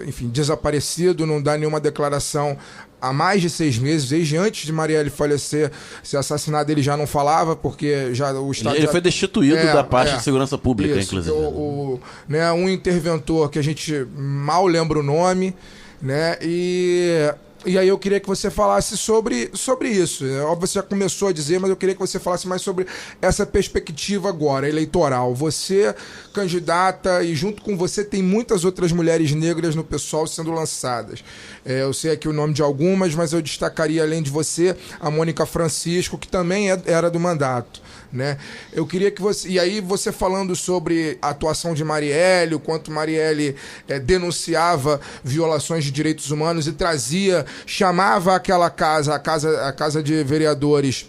enfim, desaparecido, não dá nenhuma declaração há mais de 6 meses, desde antes de Marielle falecer, ser assassinado, ele já não falava, porque já o Estado... Ele foi destituído da parte de segurança pública, isso, inclusive. Né, um interventor que a gente mal lembra o nome, né, e aí eu queria que você falasse sobre isso. Óbvio, você já começou a dizer, mas eu queria que você falasse mais sobre essa perspectiva agora, eleitoral. Você, candidata, e junto com você tem muitas outras mulheres negras no PSOL sendo lançadas. Eu sei aqui o nome de algumas, mas eu destacaria, além de você, a Mônica Francisco, que também era do mandato, né? Eu queria que você... E aí você falando sobre a atuação de Marielle, o quanto Marielle denunciava violações de direitos humanos e chamava aquela casa, a casa de vereadores,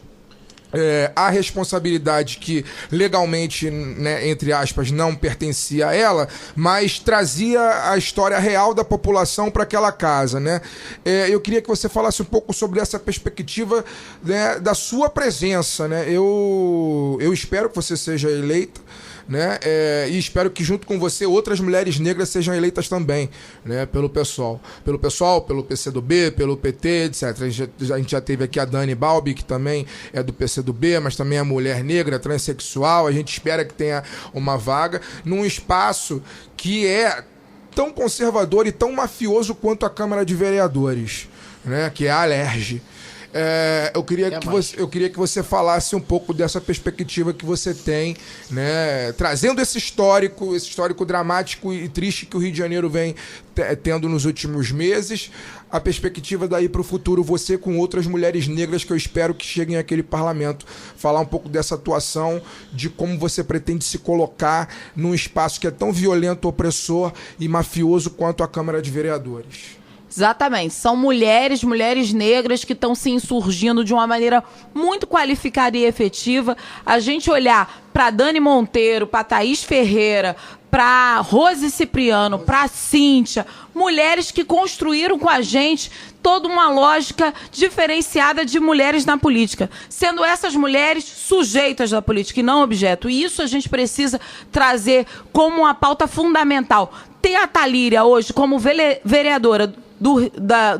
a responsabilidade que legalmente, né, entre aspas, não pertencia a ela, mas trazia a história real da população para aquela casa, né? Eu queria que você falasse um pouco sobre essa perspectiva, né, da sua presença, né? Eu espero que você seja eleita, né? E espero que junto com você outras mulheres negras sejam eleitas também, né? Pelo PSOL, pelo PCdoB, pelo PT, etc. A gente já teve aqui a Dani Balbi, que também é do PCdoB, mas também é mulher negra, transexual. A gente espera que tenha uma vaga num espaço que é tão conservador e tão mafioso quanto a Câmara de Vereadores, né? Que é a Alerj. Eu queria que você falasse um pouco dessa perspectiva que você tem, né, trazendo esse histórico dramático e triste que o Rio de Janeiro vem tendo nos últimos meses, a perspectiva daí para o futuro, você com outras mulheres negras que eu espero que cheguem àquele parlamento, falar um pouco dessa atuação, de como você pretende se colocar num espaço que é tão violento, opressor e mafioso quanto a Câmara de Vereadores. Exatamente, são mulheres negras que estão se insurgindo de uma maneira muito qualificada e efetiva. A gente olhar para Dani Monteiro, para Thaís Ferreira, para Rose Cipriano, para Cíntia, mulheres que construíram com a gente toda uma lógica diferenciada de mulheres na política, sendo essas mulheres sujeitas da política e não objeto. E isso a gente precisa trazer como uma pauta fundamental. Ter a Thalíria hoje como vereadora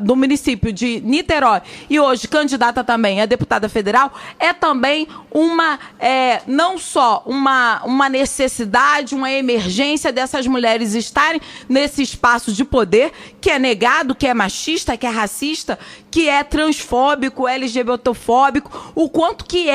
do município de Niterói e hoje candidata também a deputada federal é também não só uma necessidade, uma emergência dessas mulheres estarem nesse espaço de poder que é negado, que é machista, que é racista, que é transfóbico, LGBTfóbico, o quanto que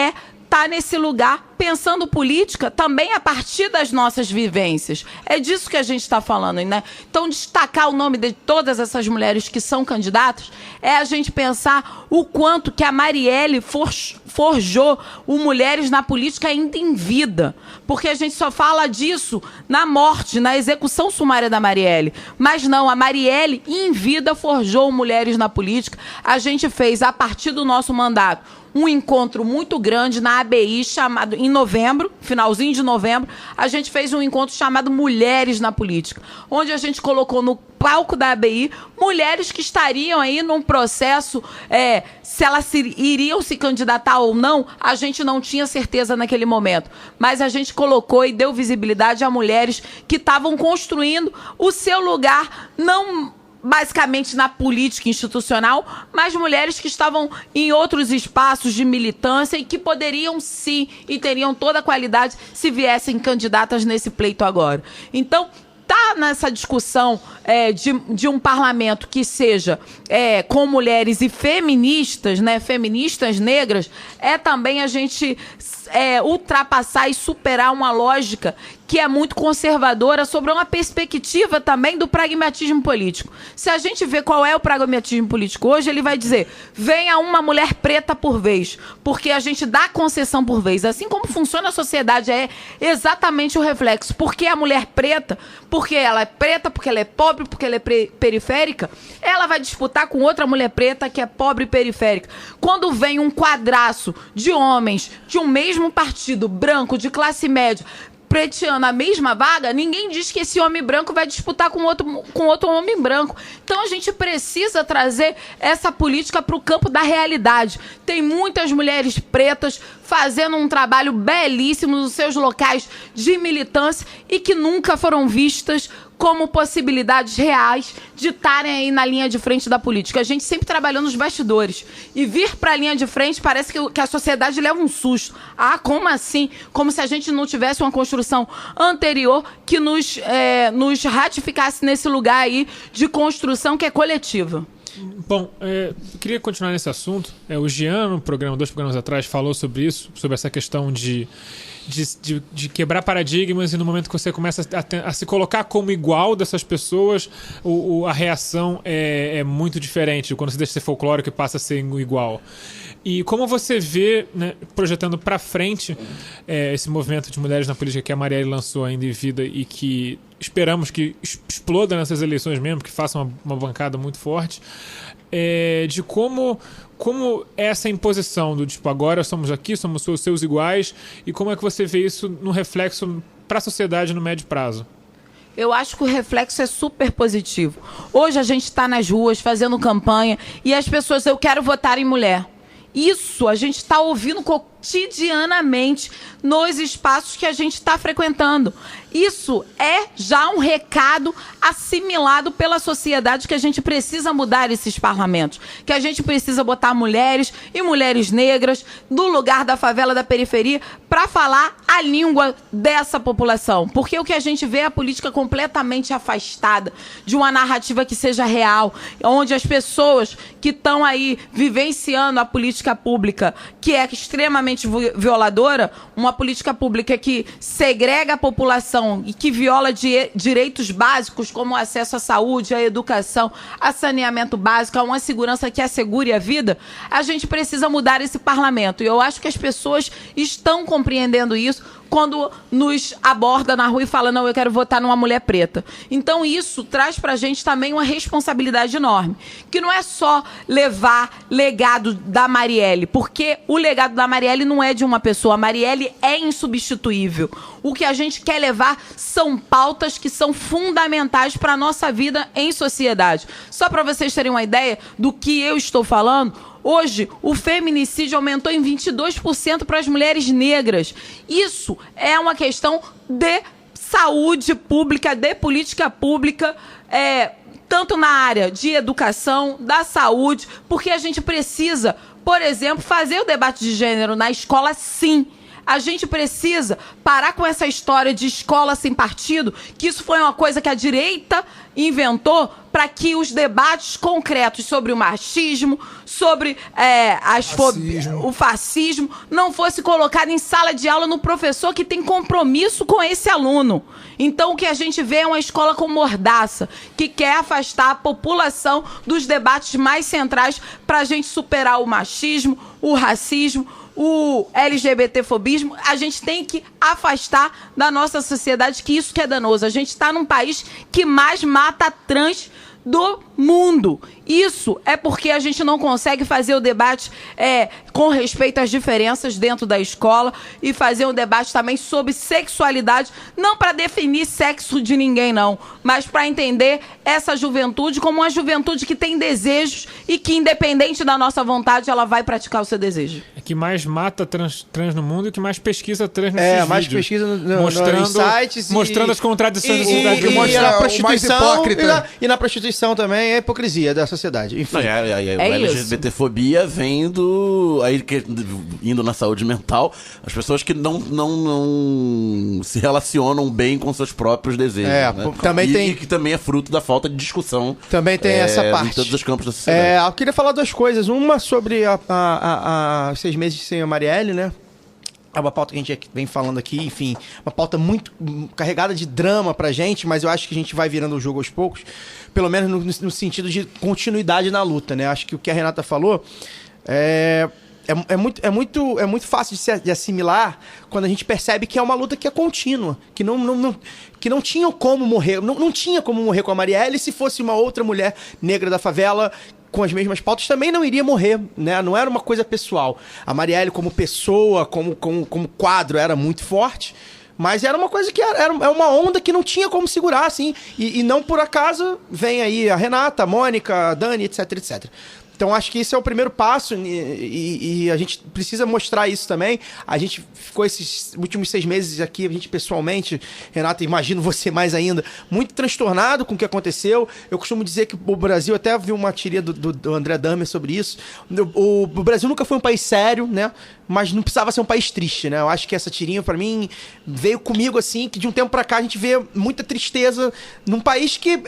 tá nesse lugar pensando política também a partir das nossas vivências. É disso que a gente está falando, né? Então, destacar o nome de todas essas mulheres que são candidatas é a gente pensar o quanto que a Marielle forjou o Mulheres na Política ainda em vida. Porque a gente só fala disso na morte, na execução sumária da Marielle. Mas não, a Marielle em vida forjou Mulheres na Política. A gente fez, a partir do nosso mandato, um encontro muito grande na ABI, chamado, em novembro, finalzinho de novembro, a gente fez um encontro chamado Mulheres na Política, onde a gente colocou no palco da ABI mulheres que estariam aí num processo, se elas iriam se candidatar ou não, a gente não tinha certeza naquele momento, mas a gente colocou e deu visibilidade a mulheres que estavam construindo o seu lugar, não basicamente na política institucional, mas mulheres que estavam em outros espaços de militância e que poderiam sim e teriam toda a qualidade se viessem candidatas nesse pleito agora. Então, tá nessa discussão de um parlamento que seja com mulheres e feministas, né, feministas negras, é também a gente ultrapassar e superar uma lógica que é muito conservadora sobre uma perspectiva também do pragmatismo político. Se a gente vê qual é o pragmatismo político hoje, ele vai dizer, venha uma mulher preta por vez, porque a gente dá concessão por vez. Assim como funciona a sociedade, é exatamente o reflexo. Por que a mulher preta? Porque ela é preta, porque ela é pobre, porque ela é periférica, ela vai disputar com outra mulher preta que é pobre e periférica. Quando vem um quadraço de homens de um mesmo partido, branco, de classe média, pleiteando a mesma vaga, ninguém diz que esse homem branco vai disputar com outro homem branco. Então a gente precisa trazer essa política para o campo da realidade. Tem muitas mulheres pretas fazendo um trabalho belíssimo nos seus locais de militância e que nunca foram vistas como possibilidades reais de estarem aí na linha de frente da política. A gente sempre trabalhou nos bastidores. E vir para a linha de frente parece que a sociedade leva um susto. Ah, como assim? Como se a gente não tivesse uma construção anterior que nos ratificasse nesse lugar aí de construção que é coletiva. Bom, eu queria continuar nesse assunto. O Jean, no programa, 2 programas atrás, falou sobre isso, sobre essa questão de quebrar paradigmas, e no momento que você começa a se colocar como igual dessas pessoas, a reação é muito diferente quando você deixa de ser folclórico e passa a ser igual. E como você vê, né, projetando para frente esse movimento de mulheres na política que a Marielle lançou ainda em vida e que esperamos que exploda nessas eleições mesmo, que faça uma bancada muito forte, de como essa imposição do tipo, agora somos aqui, somos os seus iguais, e como é que você vê isso no reflexo para a sociedade no médio prazo? Eu acho que o reflexo é super positivo. Hoje a gente está nas ruas fazendo campanha e as pessoas, eu quero votar em mulher. Isso a gente está ouvindo cotidianamente nos espaços que a gente está frequentando. Isso é já um recado assimilado pela sociedade, que a gente precisa mudar esses parlamentos, que a gente precisa botar mulheres e mulheres negras no lugar da favela, da periferia, para falar a língua dessa população. Porque o que a gente vê é a política completamente afastada de uma narrativa que seja real, onde as pessoas que estão aí vivenciando a política pública, que é extremamente violadora, uma política pública que segrega a população e que viola direitos básicos como o acesso à saúde, à educação, a saneamento básico, a uma segurança que assegure a vida, a gente precisa mudar esse parlamento. E eu acho que as pessoas estão compreendendo isso quando nos aborda na rua e fala, não, eu quero votar numa mulher preta. Então isso traz pra gente também uma responsabilidade enorme, que não é só levar legado da Marielle, porque o legado da Marielle não é de uma pessoa, a Marielle é insubstituível. O que a gente quer levar são pautas que são fundamentais para a nossa vida em sociedade. Só para vocês terem uma ideia do que eu estou falando, hoje, o feminicídio aumentou em 22% para as mulheres negras. Isso é uma questão de saúde pública, de política pública, tanto na área de educação, da saúde, porque a gente precisa, por exemplo, fazer o debate de gênero na escola, sim. A gente precisa parar com essa história de escola sem partido, que isso foi uma coisa que a direita inventou para que os debates concretos sobre o machismo, sobre o fascismo, não fosse colocado em sala de aula no professor que tem compromisso com esse aluno. Então, o que a gente vê é uma escola com mordaça, que quer afastar a população dos debates mais centrais para a gente superar o machismo, o racismo, o LGBTfobismo. A gente tem que afastar da nossa sociedade que isso que é danoso. A gente está num país que mais mata trans do mundo. Isso é porque a gente não consegue fazer o debate com respeito às diferenças dentro da escola e fazer um debate também sobre sexualidade, não para definir sexo de ninguém, não, mas para entender essa juventude como uma juventude que tem desejos e que, independente da nossa vontade, ela vai praticar o seu desejo. É que mais mata trans no mundo e que mais pesquisa trans nesses vídeos. Mais pesquisa nos sites. Mostrando as contradições da sociedade. E na prostituição, contradição também, é a hipocrisia da sociedade. Enfim. Não, a LGBTfobia vem indo na saúde mental, as pessoas que não se relacionam bem com seus próprios desejos. Também tem... E que também é fruto da falta de discussão. Também tem essa parte. Em todos os campos da sociedade. Eu queria falar duas coisas. Uma sobre a 6 meses sem a Marielle, né? É uma pauta que a gente vem falando aqui, enfim, uma pauta muito carregada de drama pra gente, mas eu acho que a gente vai virando o jogo aos poucos, pelo menos no sentido de continuidade na luta, né? Acho que o que a Renata falou é muito fácil de assimilar quando a gente percebe que é uma luta que é contínua, que não tinha como morrer, não tinha como morrer com a Marielle. Se fosse uma outra mulher negra da favela com as mesmas pautas, também não iria morrer, né? Não era uma coisa pessoal. A Marielle como pessoa, como quadro, era muito forte, mas era uma coisa que era uma onda que não tinha como segurar, assim, e não por acaso vem aí a Renata, a Mônica, a Dani, etc, etc. Então, acho que esse é o primeiro passo e a gente precisa mostrar isso também. A gente ficou esses últimos 6 meses aqui, a gente pessoalmente, Renata, imagino você mais ainda, muito transtornado com o que aconteceu. Eu costumo dizer que o Brasil, até vi uma tirinha do André Dahmer sobre isso, o Brasil nunca foi um país sério, né? Mas não precisava ser um país triste, né? Eu acho que essa tirinha, pra mim, veio comigo, assim, que de um tempo pra cá a gente vê muita tristeza num país que...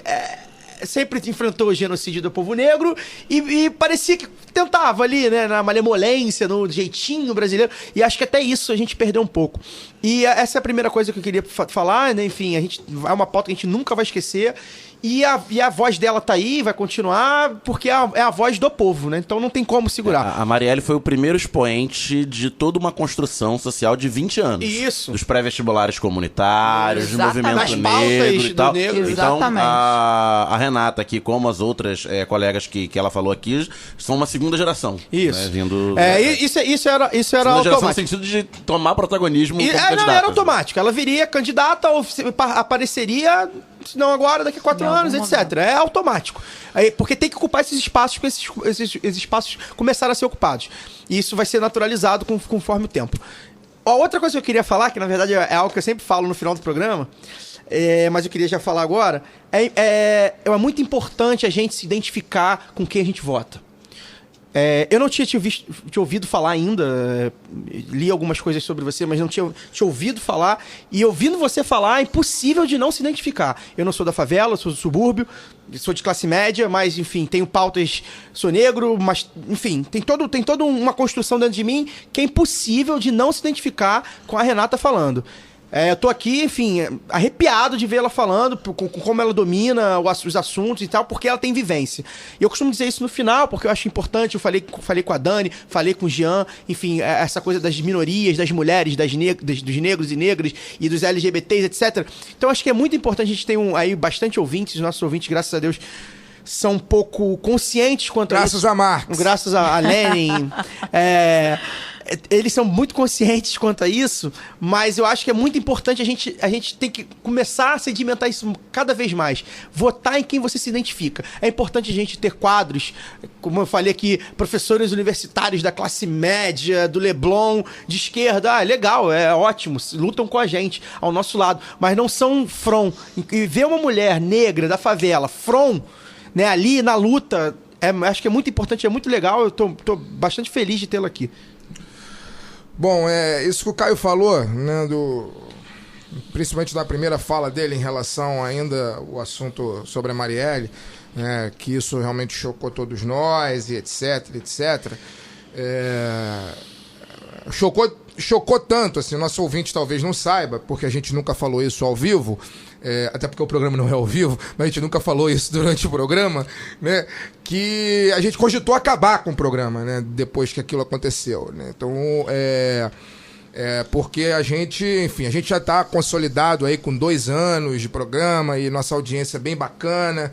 sempre enfrentou o genocídio do povo negro e parecia que tentava ali, né, na malemolência, no jeitinho brasileiro, e acho que até isso a gente perdeu um pouco. E essa é a primeira coisa que eu queria falar, né? Enfim, é uma pauta que a gente nunca vai esquecer. E a voz dela tá aí, vai continuar, porque é a voz do povo, né? Então não tem como segurar. A Marielle foi o primeiro expoente de toda uma construção social de 20 anos. Isso. Dos pré-vestibulares comunitários, do movimento das negro pautas e tal. do negro. Então, Exatamente. a Renata aqui, como as outras colegas que ela falou aqui, são uma segunda geração. Isso. Né? Vindo... Isso era segunda automático. geração no sentido de tomar protagonismo como candidata. Não, era automático. Ela viria candidata ou apareceria... se não agora, daqui a 4 anos, etc. É automático. Porque tem que ocupar esses espaços, porque esses espaços começaram a ser ocupados. E isso vai ser naturalizado conforme o tempo. A outra coisa que eu queria falar, que na verdade é algo que eu sempre falo no final do programa, mas eu queria já falar agora, é muito importante a gente se identificar com quem a gente vota. Eu não tinha te ouvido falar ainda, li algumas coisas sobre você, mas não tinha te ouvido falar, e ouvindo você falar é impossível de não se identificar. Eu não sou da favela, sou do subúrbio, sou de classe média, mas enfim, tenho pautas, sou negro, mas enfim, tem toda uma construção dentro de mim que é impossível de não se identificar com a Renata falando. Eu tô aqui, enfim, arrepiado de ver ela falando, com como ela domina os assuntos e tal, porque ela tem vivência. E eu costumo dizer isso no final, porque eu acho importante. Eu falei com a Dani, falei com o Jean, enfim, essa coisa das minorias, das mulheres, dos negros e negras e dos LGBTs, etc. Então acho que é muito importante. A gente tem aí bastante ouvintes, os nossos ouvintes, graças a Deus, são um pouco conscientes quanto a isso. Graças a Marx. Graças a Lenin. Eles são muito conscientes quanto a isso, mas eu acho que é muito importante a gente tem que começar a sedimentar isso cada vez mais. Votar em quem você se identifica. É importante a gente ter quadros, como eu falei aqui, professores universitários da classe média, do Leblon, de esquerda. Legal, é ótimo, lutam com a gente, ao nosso lado, mas não são front. E ver uma mulher negra da favela, front, né, ali na luta, acho que é muito importante, é muito legal. Eu tô bastante feliz de tê-la aqui. Bom, isso que o Caio falou, né, principalmente na primeira fala dele em relação ainda ao assunto sobre a Marielle, que isso realmente chocou todos nós e etc, etc. Chocou tanto, assim, nosso ouvinte talvez não saiba, porque a gente nunca falou isso ao vivo, até porque o programa não é ao vivo, mas a gente nunca falou isso durante o programa, né, que a gente cogitou acabar com o programa, né, depois que aquilo aconteceu, né? Então, porque a gente já está consolidado aí com 2 anos de programa e nossa audiência é bem bacana,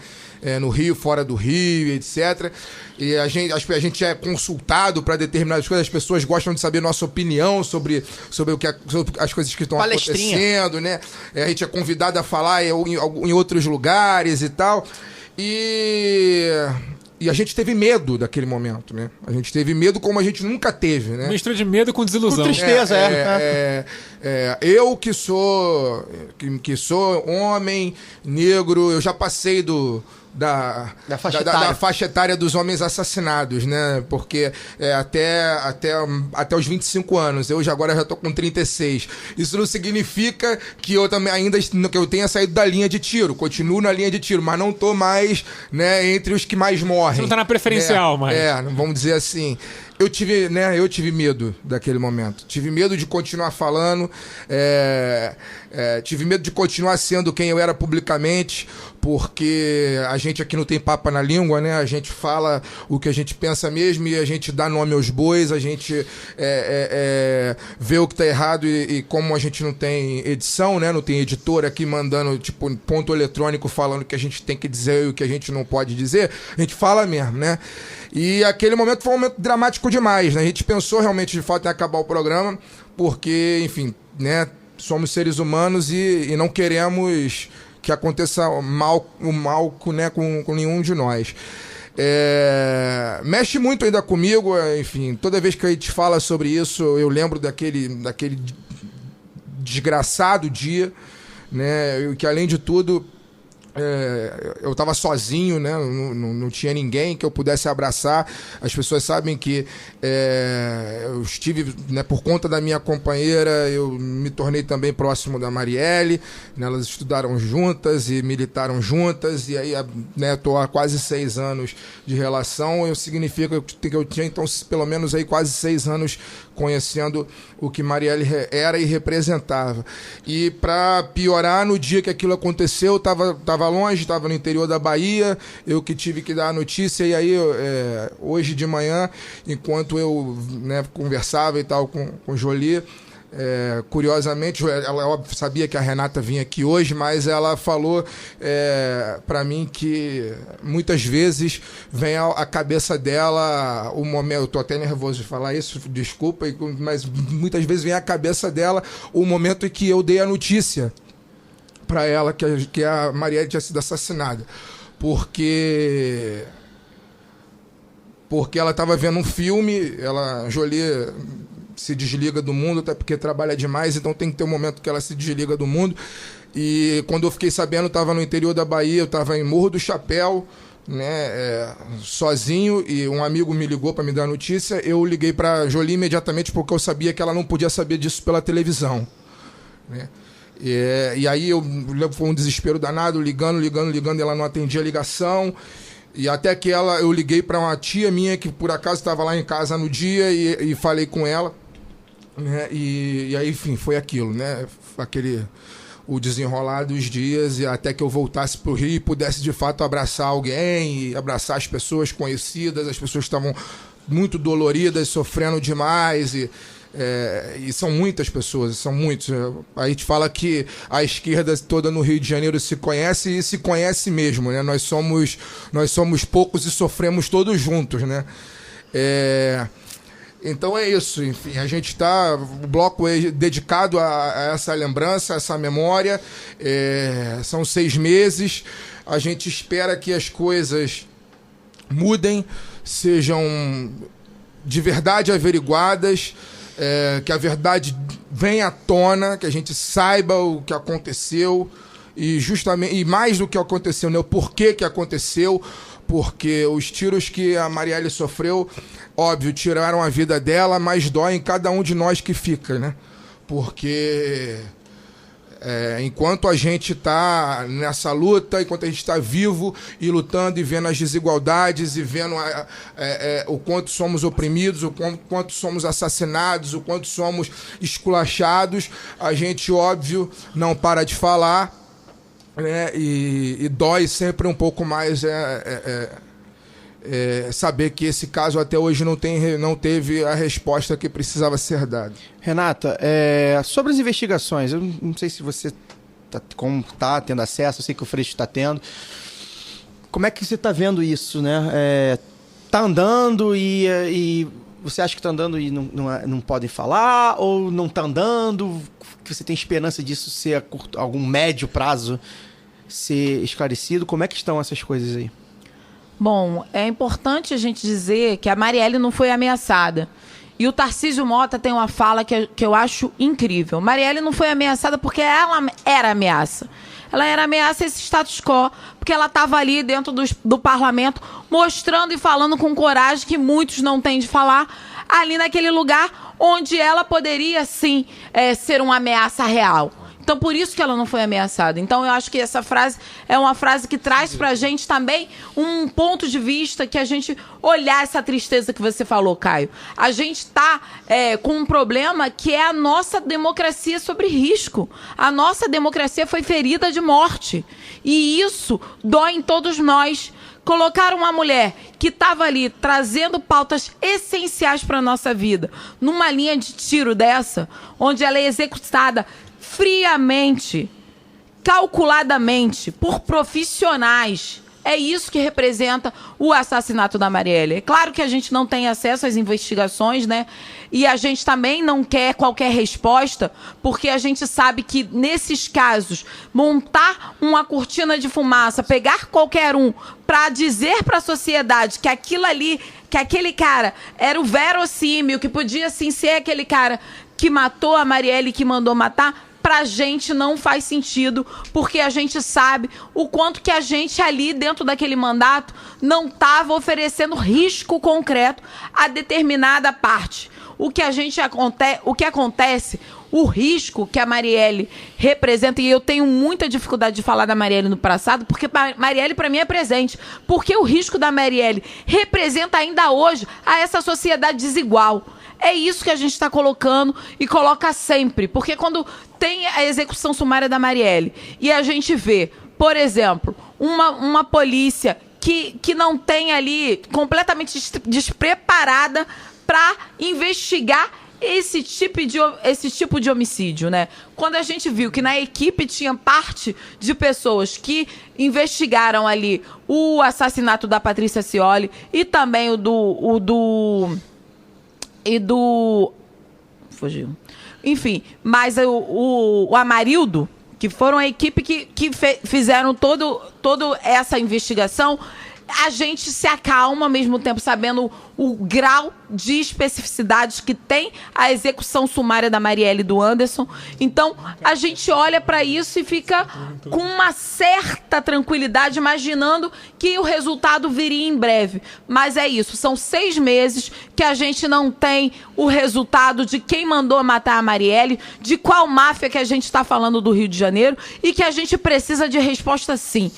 no Rio, fora do Rio, etc. E a gente é consultado para determinadas coisas, as pessoas gostam de saber nossa opinião sobre sobre as coisas que estão acontecendo, né? A gente é convidado a falar em outros lugares e tal. E a gente teve medo daquele momento, né? A gente teve medo como a gente nunca teve, né? Mistura de medo com desilusão. Com tristeza, eu que sou homem, negro, eu já passei do da faixa etária dos homens assassinados, né? Porque até os 25 anos, eu agora já tô com 36. Isso não significa que eu também que eu tenha saído da linha de tiro, continuo na linha de tiro, mas não tô mais, né, entre os que mais morrem. Você não tá na preferencial, mais. Vamos dizer assim. Eu tive medo daquele momento. Tive medo de continuar falando, tive medo de continuar sendo quem eu era publicamente, porque a gente aqui não tem papa na língua, né? A gente fala o que a gente pensa mesmo e a gente dá nome aos bois, a gente vê o que tá errado e como a gente não tem edição, né? Não tem editor aqui mandando, tipo, ponto eletrônico falando o que a gente tem que dizer e o que a gente não pode dizer, a gente fala mesmo, né? E aquele momento foi um momento dramático demais, né? A gente pensou realmente, de fato, em acabar o programa, porque, enfim, né? Somos seres humanos e não queremos que aconteça o mal né, com nenhum de nós. Mexe muito ainda comigo, enfim, toda vez que a gente fala sobre isso, eu lembro daquele desgraçado dia, né? Que, além de tudo, eu estava sozinho, né? Não tinha ninguém que eu pudesse abraçar. As pessoas sabem que eu estive, né, por conta da minha companheira, eu me tornei também próximo da Marielle, né? Elas estudaram juntas e militaram juntas, e aí, né, estou há quase 6 anos de relação. Significa que eu tinha, então, pelo menos aí quase 6 anos conhecendo o que Marielle era e representava. E, para piorar, no dia que aquilo aconteceu, eu estava longe, estava no interior da Bahia, eu que tive que dar a notícia, e aí hoje de manhã, enquanto eu, né, conversava e tal com Jolie, curiosamente, ela sabia que a Renata vinha aqui hoje, mas ela falou para mim que muitas vezes vem à cabeça dela o momento, eu estou até nervoso de falar isso, desculpa, mas muitas vezes vem à cabeça dela o momento em que eu dei a notícia para ela que a Marielle tinha sido assassinada, porque ela estava vendo um filme, Jolie se desliga do mundo, até porque trabalha demais, então tem que ter um momento que ela se desliga do mundo. E quando eu fiquei sabendo, eu estava no interior da Bahia, eu estava em Morro do Chapéu, né, sozinho, e um amigo me ligou para me dar a notícia. Eu liguei para Jolie imediatamente, porque eu sabia que ela não podia saber disso pela televisão, né? E aí foi um desespero danado, ligando, e ela não atendia a ligação. E até que eu liguei para uma tia minha que por acaso estava lá em casa no dia e falei com ela, né? E aí, enfim, foi aquilo, né? O desenrolar dos dias, e até que eu voltasse para o Rio e pudesse de fato abraçar alguém, e abraçar as pessoas conhecidas, as pessoas que estavam muito doloridas, sofrendo demais, e são muitas pessoas, são muitos. A gente fala que a esquerda toda no Rio de Janeiro se conhece, e se conhece mesmo, né? Nós somos poucos e sofremos todos juntos, né? Então é isso, enfim, a gente o bloco é dedicado a essa lembrança, a essa memória. São 6 meses, a gente espera que as coisas mudem, sejam de verdade averiguadas, que a verdade venha à tona, que a gente saiba o que aconteceu e mais do que aconteceu, né, o porquê que aconteceu, porque os tiros que a Marielle sofreu, óbvio, tiraram a vida dela, mas dói em cada um de nós que fica, né? Porque enquanto a gente está nessa luta, enquanto a gente está vivo e lutando e vendo as desigualdades e vendo o quanto somos oprimidos, o quanto somos assassinados, o quanto somos esculachados, a gente, óbvio, não para de falar, né? E dói sempre um pouco mais saber que esse caso até hoje não teve a resposta que precisava ser dada. Renata, sobre as investigações, eu não sei se você está tendo acesso, eu sei que o Freixo está tendo. Como é que você está vendo isso, né? Está andando e você acha que está andando e não podem falar, ou não está andando? Você tem esperança disso ser a algum médio prazo ser esclarecido? Como é que estão essas coisas aí? Bom, é importante a gente dizer que a Marielle não foi ameaçada. E o Tarcísio Mota tem uma fala que eu acho incrível. Marielle não foi ameaçada porque ela era ameaça. Ela era ameaça a esse status quo, porque ela estava ali dentro do parlamento, mostrando e falando com coragem, que muitos não têm de falar, ali naquele lugar onde ela poderia, sim, ser uma ameaça real. Então, por isso que ela não foi ameaçada. Então, eu acho que essa frase é uma frase que traz pra gente também um ponto de vista que a gente olhar essa tristeza que você falou, Caio. A gente tá com um problema que é a nossa democracia sobre risco. A nossa democracia foi ferida de morte. E isso dói em todos nós. Colocar uma mulher que estava ali trazendo pautas essenciais para a nossa vida numa linha de tiro dessa, onde ela é executada friamente, calculadamente, por profissionais. É isso que representa o assassinato da Marielle. É claro que a gente não tem acesso às investigações, né? E a gente também não quer qualquer resposta, porque a gente sabe que, nesses casos, montar uma cortina de fumaça, pegar qualquer um para dizer para a sociedade que aquilo ali, que aquele cara era o verossímil, que podia, sim, ser aquele cara que matou a Marielle, que mandou matar, pra gente não faz sentido, porque a gente sabe o quanto que a gente ali dentro daquele mandato não estava oferecendo risco concreto a determinada parte. O que acontece, o risco que a Marielle representa, e eu tenho muita dificuldade de falar da Marielle no passado, porque Marielle para mim é presente, porque o risco da Marielle representa ainda hoje a essa sociedade desigual. É isso que a gente está colocando e coloca sempre. Porque quando tem a execução sumária da Marielle e a gente vê, por exemplo, uma polícia que não tem ali, completamente despreparada para investigar esse tipo de homicídio, né? Quando a gente viu que na equipe tinha parte de pessoas que investigaram ali o assassinato da Patrícia Scioli e também fugiu. Enfim, mas o Amarildo, que foram a equipe que fizeram toda essa investigação, a gente se acalma ao mesmo tempo sabendo o grau de especificidades que tem a execução sumária da Marielle e do Anderson. Então, a gente olha para isso e fica com uma certa tranquilidade, imaginando que o resultado viria em breve. Mas é isso, são 6 meses que a gente não tem o resultado de quem mandou matar a Marielle, de qual máfia que a gente está falando do Rio de Janeiro, e que a gente precisa de resposta sim.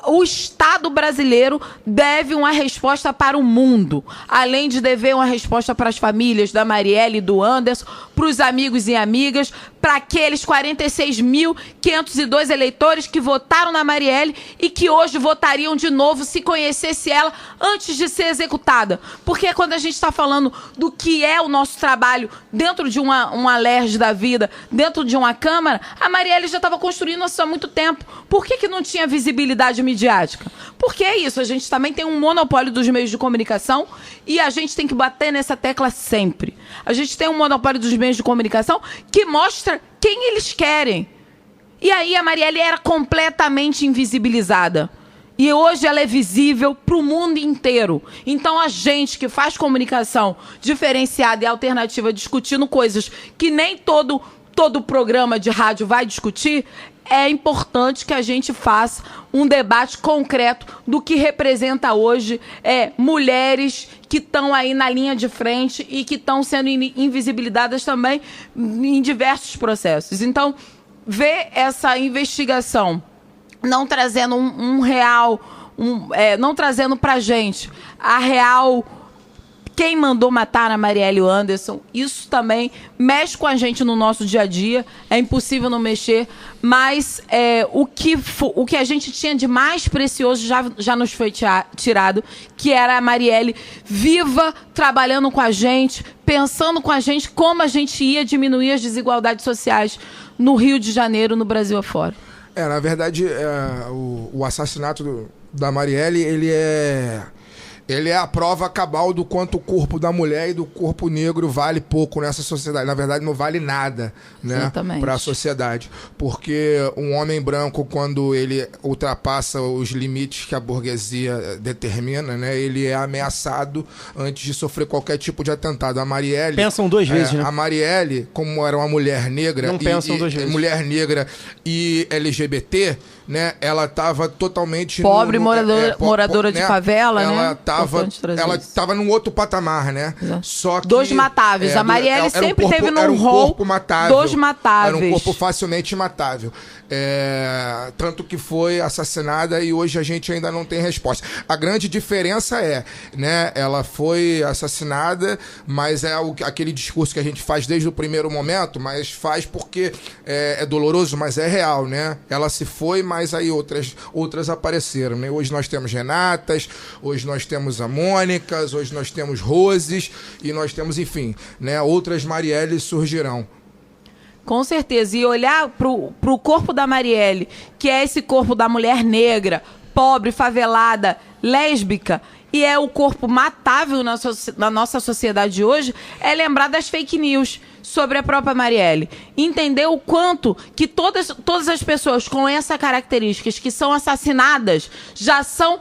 O Estado brasileiro deve uma resposta para o mundo, além de dever uma resposta para as famílias da Marielle e do Anderson, para os amigos e amigas, para aqueles 46.502 eleitores que votaram na Marielle e que hoje votariam de novo se conhecesse ela antes de ser executada. Porque quando a gente está falando do que é o nosso trabalho dentro de uma LERJ da vida, dentro de uma Câmara, a Marielle já estava construindo isso há muito tempo. Por que não tinha visibilidade midiática? Porque é isso, a gente também tem um monopólio dos meios de comunicação e a gente tem que bater nessa tecla sempre. A gente tem um monopólio dos meios de comunicação que mostra quem eles querem. E aí a Marielle era completamente invisibilizada. E hoje ela é visível para o mundo inteiro. Então a gente que faz comunicação diferenciada e alternativa discutindo coisas que nem todo programa de rádio vai discutir, é importante que a gente faça um debate concreto do que representa hoje mulheres que estão aí na linha de frente e que estão sendo invisibilizadas também em diversos processos. Então, ver essa investigação não trazendo não trazendo pra gente a real quem mandou matar a Marielle e o Anderson, isso também mexe com a gente no nosso dia a dia, é impossível não mexer, mas o que a gente tinha de mais precioso já nos foi tirado, que era a Marielle viva, trabalhando com a gente, pensando com a gente como a gente ia diminuir as desigualdades sociais no Rio de Janeiro, no Brasil afora. Na verdade, o assassinato da Marielle, ele Ele é a prova cabal do quanto o corpo da mulher e do corpo negro vale pouco nessa sociedade. Na verdade, não vale nada, né, para a sociedade. Porque um homem branco, quando ele ultrapassa os limites que a burguesia determina, né, ele é ameaçado antes de sofrer qualquer tipo de atentado. A Marielle... Pensam duas vezes, né? A Marielle, como era uma mulher negra... Não pensam duas vezes. Mulher negra e LGBT, né, ela estava totalmente... Pobre, moradora de favela, ela né? Ela estava num outro patamar, né? Só que, dos matáveis. A Marielle sempre teve num rol dos matáveis. Era um corpo facilmente matável. Tanto que foi assassinada e hoje a gente ainda não tem resposta. A grande diferença né, ela foi assassinada, mas aquele discurso que a gente faz desde o primeiro momento, mas faz porque é doloroso, mas é real, né? Ela se foi, mas aí outras apareceram, né? Hoje nós temos Renatas, hoje nós temos a Mônicas, hoje nós temos Roses e nós temos, enfim, né, outras Marielles surgirão. Com certeza. E olhar pro corpo da Marielle, que é esse corpo da mulher negra, pobre, favelada, lésbica, e é o corpo matável na nossa sociedade de hoje, é lembrar das fake news sobre a própria Marielle. Entender o quanto que todas as pessoas com essas características que são assassinadas já são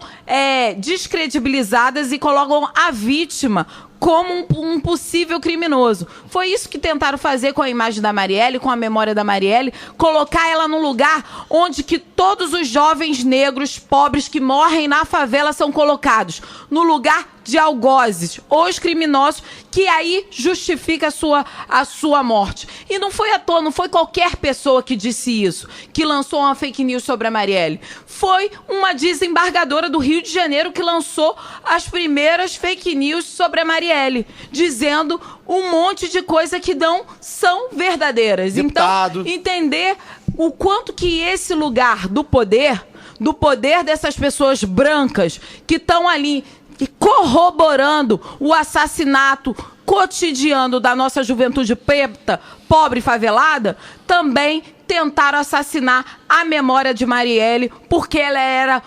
descredibilizadas e colocam a vítima como um possível criminoso. Foi isso que tentaram fazer com a imagem da Marielle, com a memória da Marielle, colocar ela num lugar onde que todos os jovens negros pobres que morrem na favela são colocados, no lugar de algozes, os criminosos, que aí justifica a sua morte. E não foi à toa, não foi qualquer pessoa que disse isso, que lançou uma fake news sobre a Marielle. Foi uma desembargadora do Rio de Janeiro que lançou as primeiras fake news sobre a Marielle, dizendo um monte de coisa que não são verdadeiras. Deputado. Então, entender o quanto que esse lugar do poder dessas pessoas brancas que estão ali e corroborando o assassinato cotidiano da nossa juventude preta, pobre e favelada, também tentaram assassinar a memória de Marielle, porque ela era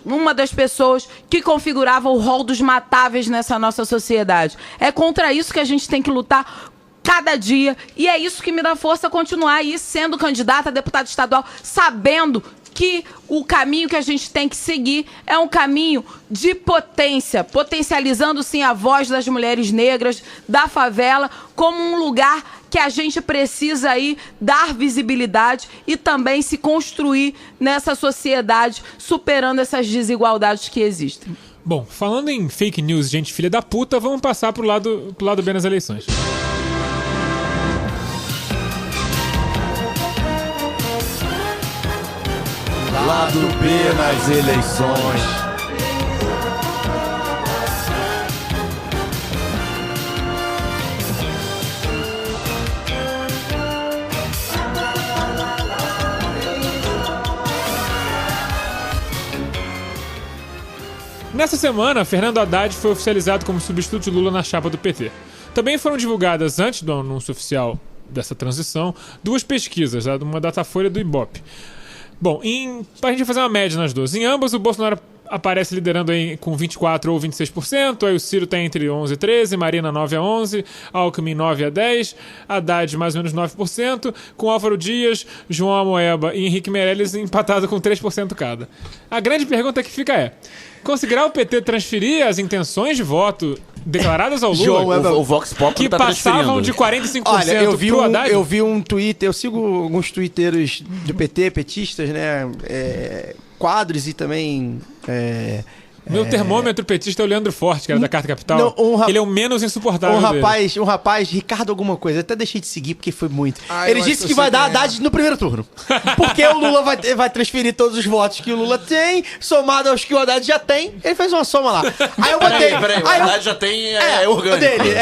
uma das pessoas que configurava o rol dos matáveis nessa nossa sociedade. É contra isso que a gente tem que lutar cada dia, e é isso que me dá força a continuar aí sendo candidata a deputada estadual, sabendo que o caminho que a gente tem que seguir é um caminho de potência, potencializando sim a voz das mulheres negras, da favela, como um lugar que a gente precisa aí dar visibilidade e também se construir nessa sociedade, superando essas desigualdades que existem. Bom, falando em fake news, gente filha da puta, vamos passar pro lado B nas eleições. Lado B nas eleições. Nessa semana, Fernando Haddad foi oficializado como substituto de Lula na chapa do PT. Também foram divulgadas, antes do anúncio oficial dessa transição, duas pesquisas, uma Datafolha e do Ibope. Bom, pra gente fazer uma média nas duas. Em ambas, o Bolsonaro aparece liderando aí com 24% ou 26%, aí o Ciro tá entre 11% e 13%, Marina 9% a 11%, Alckmin 9% a 10%, Haddad mais ou menos 9%, com Álvaro Dias, João Amoeba e Henrique Meirelles empatado com 3% cada. A grande pergunta que fica conseguirá o PT transferir as intenções de voto declaradas ao Lula, o Vox Populi que tá passavam de 45% Olha, pro Haddad? Eu vi um Twitter, eu sigo alguns twitteiros do PT, petistas, né? Quadros e também... Meu termômetro petista é o Leandro Forte, que era da Carta Capital. Ele é o menos insuportável um rapaz, Ricardo alguma coisa, até deixei de seguir porque foi muito. Ele disse que vai dar Haddad no primeiro turno. Porque o Lula vai transferir todos os votos que o Lula tem, somado aos que o Haddad já tem. Ele fez uma soma lá. Aí eu botei... Peraí, o Haddad já tem orgânico. Dele,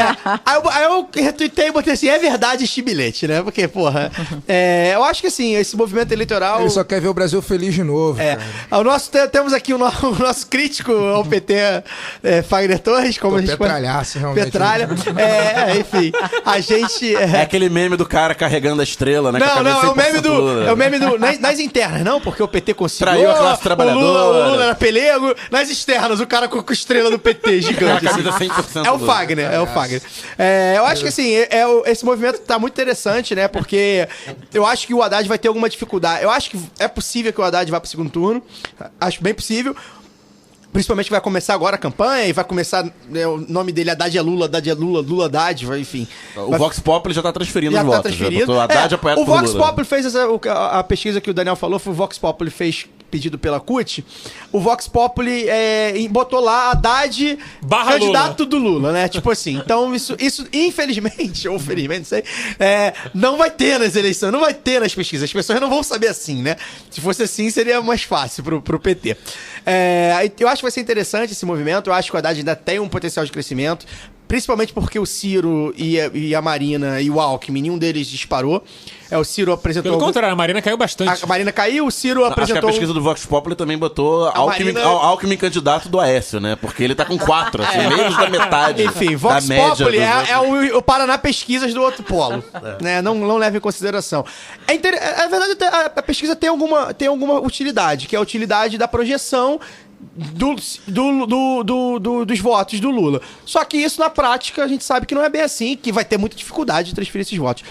Aí eu retuitei e botei assim, é verdade este bilhete, né? Porque, porra, eu acho que assim, esse movimento eleitoral... Ele só quer ver o Brasil feliz de novo. Temos aqui o nosso crítico ao PT Fagner Torres, como a gente petralhaço, realmente. Petralha. Enfim, a gente... É aquele meme do cara carregando a estrela, né? Não, é o meme do... Nas internas, não, porque o PT conseguiu... Traiu a classe trabalhadora. O Lula era pelego. Nas externas, o cara com a estrela do PT gigante. A camisa 100% É o Fagner, é o Fagner. Eu acho que, assim, esse movimento tá muito interessante, né? Porque eu acho que o Haddad vai ter alguma dificuldade. Eu acho que é possível que o Haddad vá pro segundo turno. Acho bem possível. Principalmente que vai começar agora a campanha e vai começar, né, o nome dele Haddad é Lula, Lula Haddad, enfim. O Vox Populi já tá transferindo os votos. Já botou Haddad apoiado o por Vox Lula. Populi fez a pesquisa que o Daniel falou, foi o Vox Populi fez pedido pela CUT. O Vox Populi botou lá Haddad candidato do Lula, né? Tipo assim. Então isso infelizmente, ou felizmente, não sei, não vai ter nas eleições, não vai ter nas pesquisas. As pessoas não vão saber assim, né? Se fosse assim, seria mais fácil pro PT. Eu acho que vai ser interessante esse movimento. Eu acho que o Haddad ainda tem um potencial de crescimento, principalmente porque o Ciro e a Marina e o Alckmin, nenhum deles disparou. O Ciro apresentou... Pelo contrário, a Marina caiu bastante. A Marina caiu, o Ciro apresentou... Acho que a pesquisa do Vox Populi também botou Alckmin candidato do Aécio, né? Porque ele tá com 4, assim, menos da metade. Enfim, Vox Populi o Paraná Pesquisas do outro polo. Né? Não leva em consideração. É verdade, a pesquisa tem alguma utilidade, que é a utilidade da projeção dos votos do Lula. Só que isso, na prática, a gente sabe que não é bem assim, que vai ter muita dificuldade de transferir esses votos.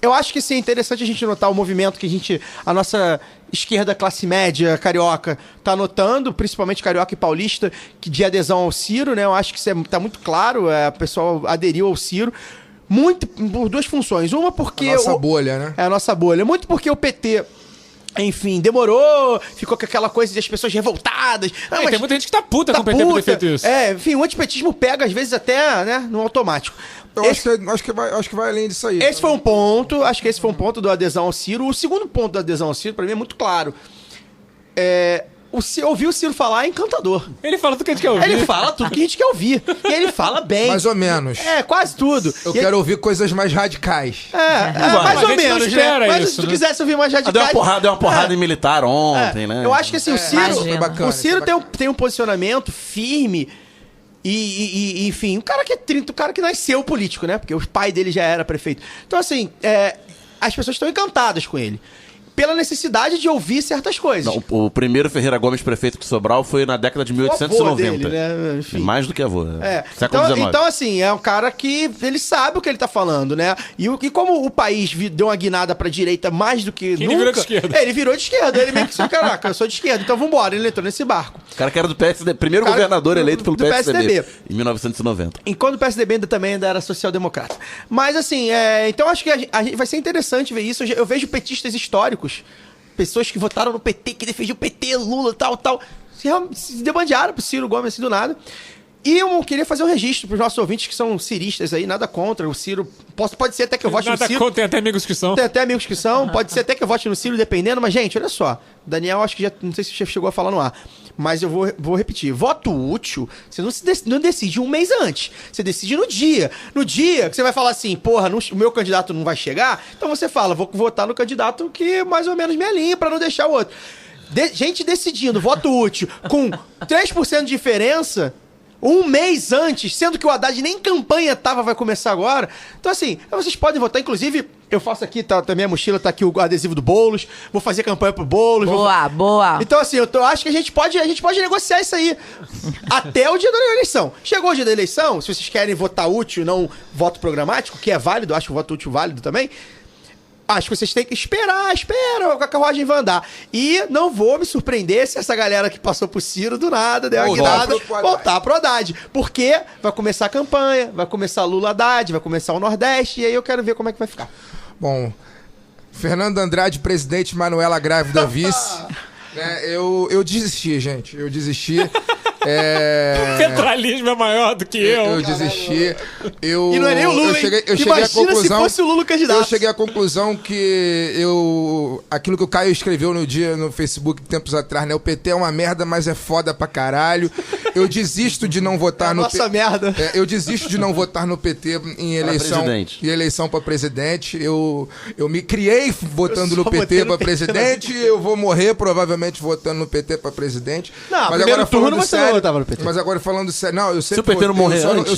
Eu acho que sim, é interessante a gente notar o movimento que a nossa esquerda classe média carioca tá notando, principalmente carioca e paulista, de adesão ao Ciro, né? Eu acho que isso tá muito claro, o pessoal aderiu ao Ciro. Muito, por duas funções. Uma porque... A nossa bolha, né? É a nossa bolha. Muito porque o PT... Enfim, demorou, ficou com aquela coisa de as pessoas revoltadas. Mas tem muita gente que tá puta com o PT por ter feito isso. Enfim, o antipetismo pega, às vezes, até, né, no automático. Eu acho que vai além disso aí. Esse foi um ponto, acho que esse foi um ponto do adesão ao Ciro. O segundo ponto da adesão ao Ciro, pra mim, é muito claro. Ouvir o Ciro falar é encantador. Ele fala tudo que a gente quer ouvir. Ele fala tudo que a gente quer ouvir. E ele fala bem. Mais ou menos. Quase tudo. Eu quero ouvir coisas mais radicais. Mais ou menos, né? Mas se tu quisesse ouvir mais radicais... Deu uma porrada em militar ontem, né? Eu acho que assim, bacana, o Ciro tem um posicionamento firme e enfim, o cara que nasceu político, né? Porque o pai dele já era prefeito. Então assim, as pessoas estão encantadas com ele. Pela necessidade de ouvir certas coisas. Não, o primeiro Ferreira Gomes prefeito de Sobral foi na década de 1890. Dele, né? Enfim. Mais do que avô. Século XIX. Então, assim, é um cara que ele sabe o que ele tá falando, né? E como o país deu uma guinada pra direita mais do que nunca... Ele virou de esquerda. Ele virou de esquerda. Ele meio que disse, caraca, eu sou de esquerda, então vambora. Ele entrou nesse barco. O cara que era do PSDB. Primeiro governador eleito pelo PSDB. Em 1990. Enquanto o PSDB ainda era social-democrata. Mas, assim, então acho que a gente vai ser interessante ver isso. Eu vejo petistas históricos, pessoas que votaram no PT, que defendiam o PT, Lula, tal, se debandearam pro Ciro Gomes assim do nada. E eu queria fazer um registro pros nossos ouvintes que são ciristas aí, nada contra o Ciro. Pode ser até que eu vote no Ciro. Nada contra, tem até amigos que são. Tem até amigos que são, pode ser até que eu vote no Ciro, dependendo. Mas, gente, olha só. Daniel, acho que não sei se já chegou a falar no ar, mas eu vou repetir. Voto útil, você não decide um mês antes. Você decide no dia. No dia que você vai falar assim, porra, o meu candidato não vai chegar, então você fala, vou votar no candidato que mais ou menos me alinha pra não deixar o outro. Gente decidindo, voto útil, com 3% de diferença... Um mês antes, sendo que o Haddad nem campanha vai começar agora. Então, assim, vocês podem votar. Inclusive, eu faço aqui, tá minha mochila, tá aqui o adesivo do Boulos. Vou fazer campanha pro Boulos. Boa. Então, assim, eu acho que a gente pode negociar isso aí até o dia da eleição. Chegou o dia da eleição, se vocês querem votar útil, não voto programático, que é válido, acho o voto útil válido também. Acho que vocês têm que espera, a carruagem vai andar. E não vou me surpreender se essa galera que passou pro Ciro do nada, deu uma guinada, voltar pro Haddad. Porque vai começar a campanha, vai começar Lula Haddad, vai começar o Nordeste, e aí eu quero ver como é que vai ficar. Bom, Fernando Andrade, presidente, Manuela grávida, vice. Eu desisti, gente. Eu desisti. O petralismo é maior do que eu. Eu desisti. E não é nem o Lula, eu cheguei à conclusão, se fosse o Lula candidato. Eu cheguei à conclusão que aquilo que o Caio escreveu no Facebook tempos atrás, né? O PT é uma merda, mas é foda pra caralho. Eu desisto de não votar no Nossa merda. Eu desisto de não votar no PT em eleição pra presidente. Eu me criei votando no PT pra presidente. Eu vou morrer provavelmente votando no PT pra presidente. Não, mas agora falando você sério, não votava no PT. Mas agora falando sério, não, eu sempre se o PT não morrer antes. Eu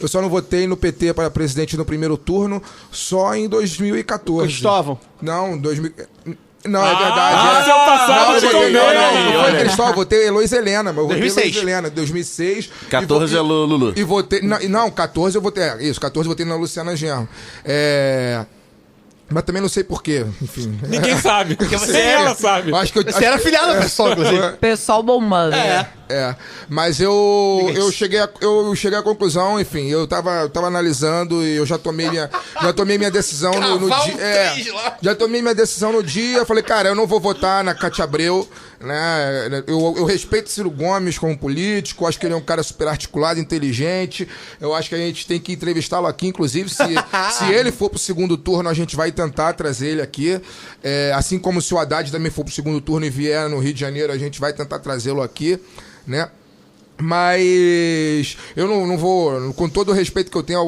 só não votei no PT para presidente no primeiro turno só em 2014. Cristóvão? Não, 2000. Não, é verdade. Seu passado de comer. Não foi Cristóvão, votei Heloísa Helena, mas eu votei 2006. Heloísa Helena, 2006. 14 é Lulu. E votei. Não, 14 eu votei. Isso, 14 eu votei na Luciana Genro. Mas também não sei porquê, enfim. Ninguém sabe. Porque você nem ela sabe. Você era afiliado ao PSOL, inclusive. Pessoal bombando. Mas eu cheguei à conclusão, enfim, eu tava analisando e eu já tomei minha decisão no dia. Já tomei minha decisão no dia, falei, cara, eu não vou votar na Cátia Abreu, né? Eu respeito Ciro Gomes como político, acho que ele é um cara super articulado, inteligente. Eu acho que a gente tem que entrevistá-lo aqui, inclusive, se ele for pro segundo turno, a gente vai tentar trazer ele aqui. Assim como se o Haddad também for pro segundo turno e vier no Rio de Janeiro, a gente vai tentar trazê-lo aqui, né? Mas eu não vou, com todo o respeito que eu tenho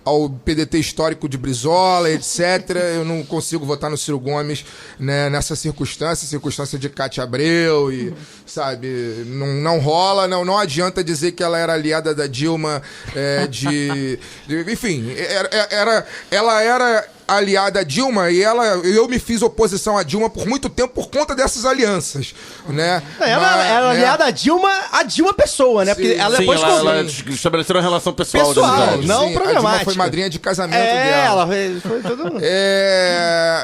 ao PDT histórico de Brizola, etc., eu não consigo votar no Ciro Gomes, né, nessa circunstância de Cátia Abreu e, sabe, não rola, não adianta dizer que ela era aliada da Dilma, enfim, ela era aliada a Dilma e eu me fiz oposição a Dilma por muito tempo por conta dessas alianças, né? Ela era aliada a Dilma pessoa, né? Porque ela depois ela estabeleceu uma relação pessoal não programática. A Dilma foi madrinha de casamento dela. Ela foi tudo.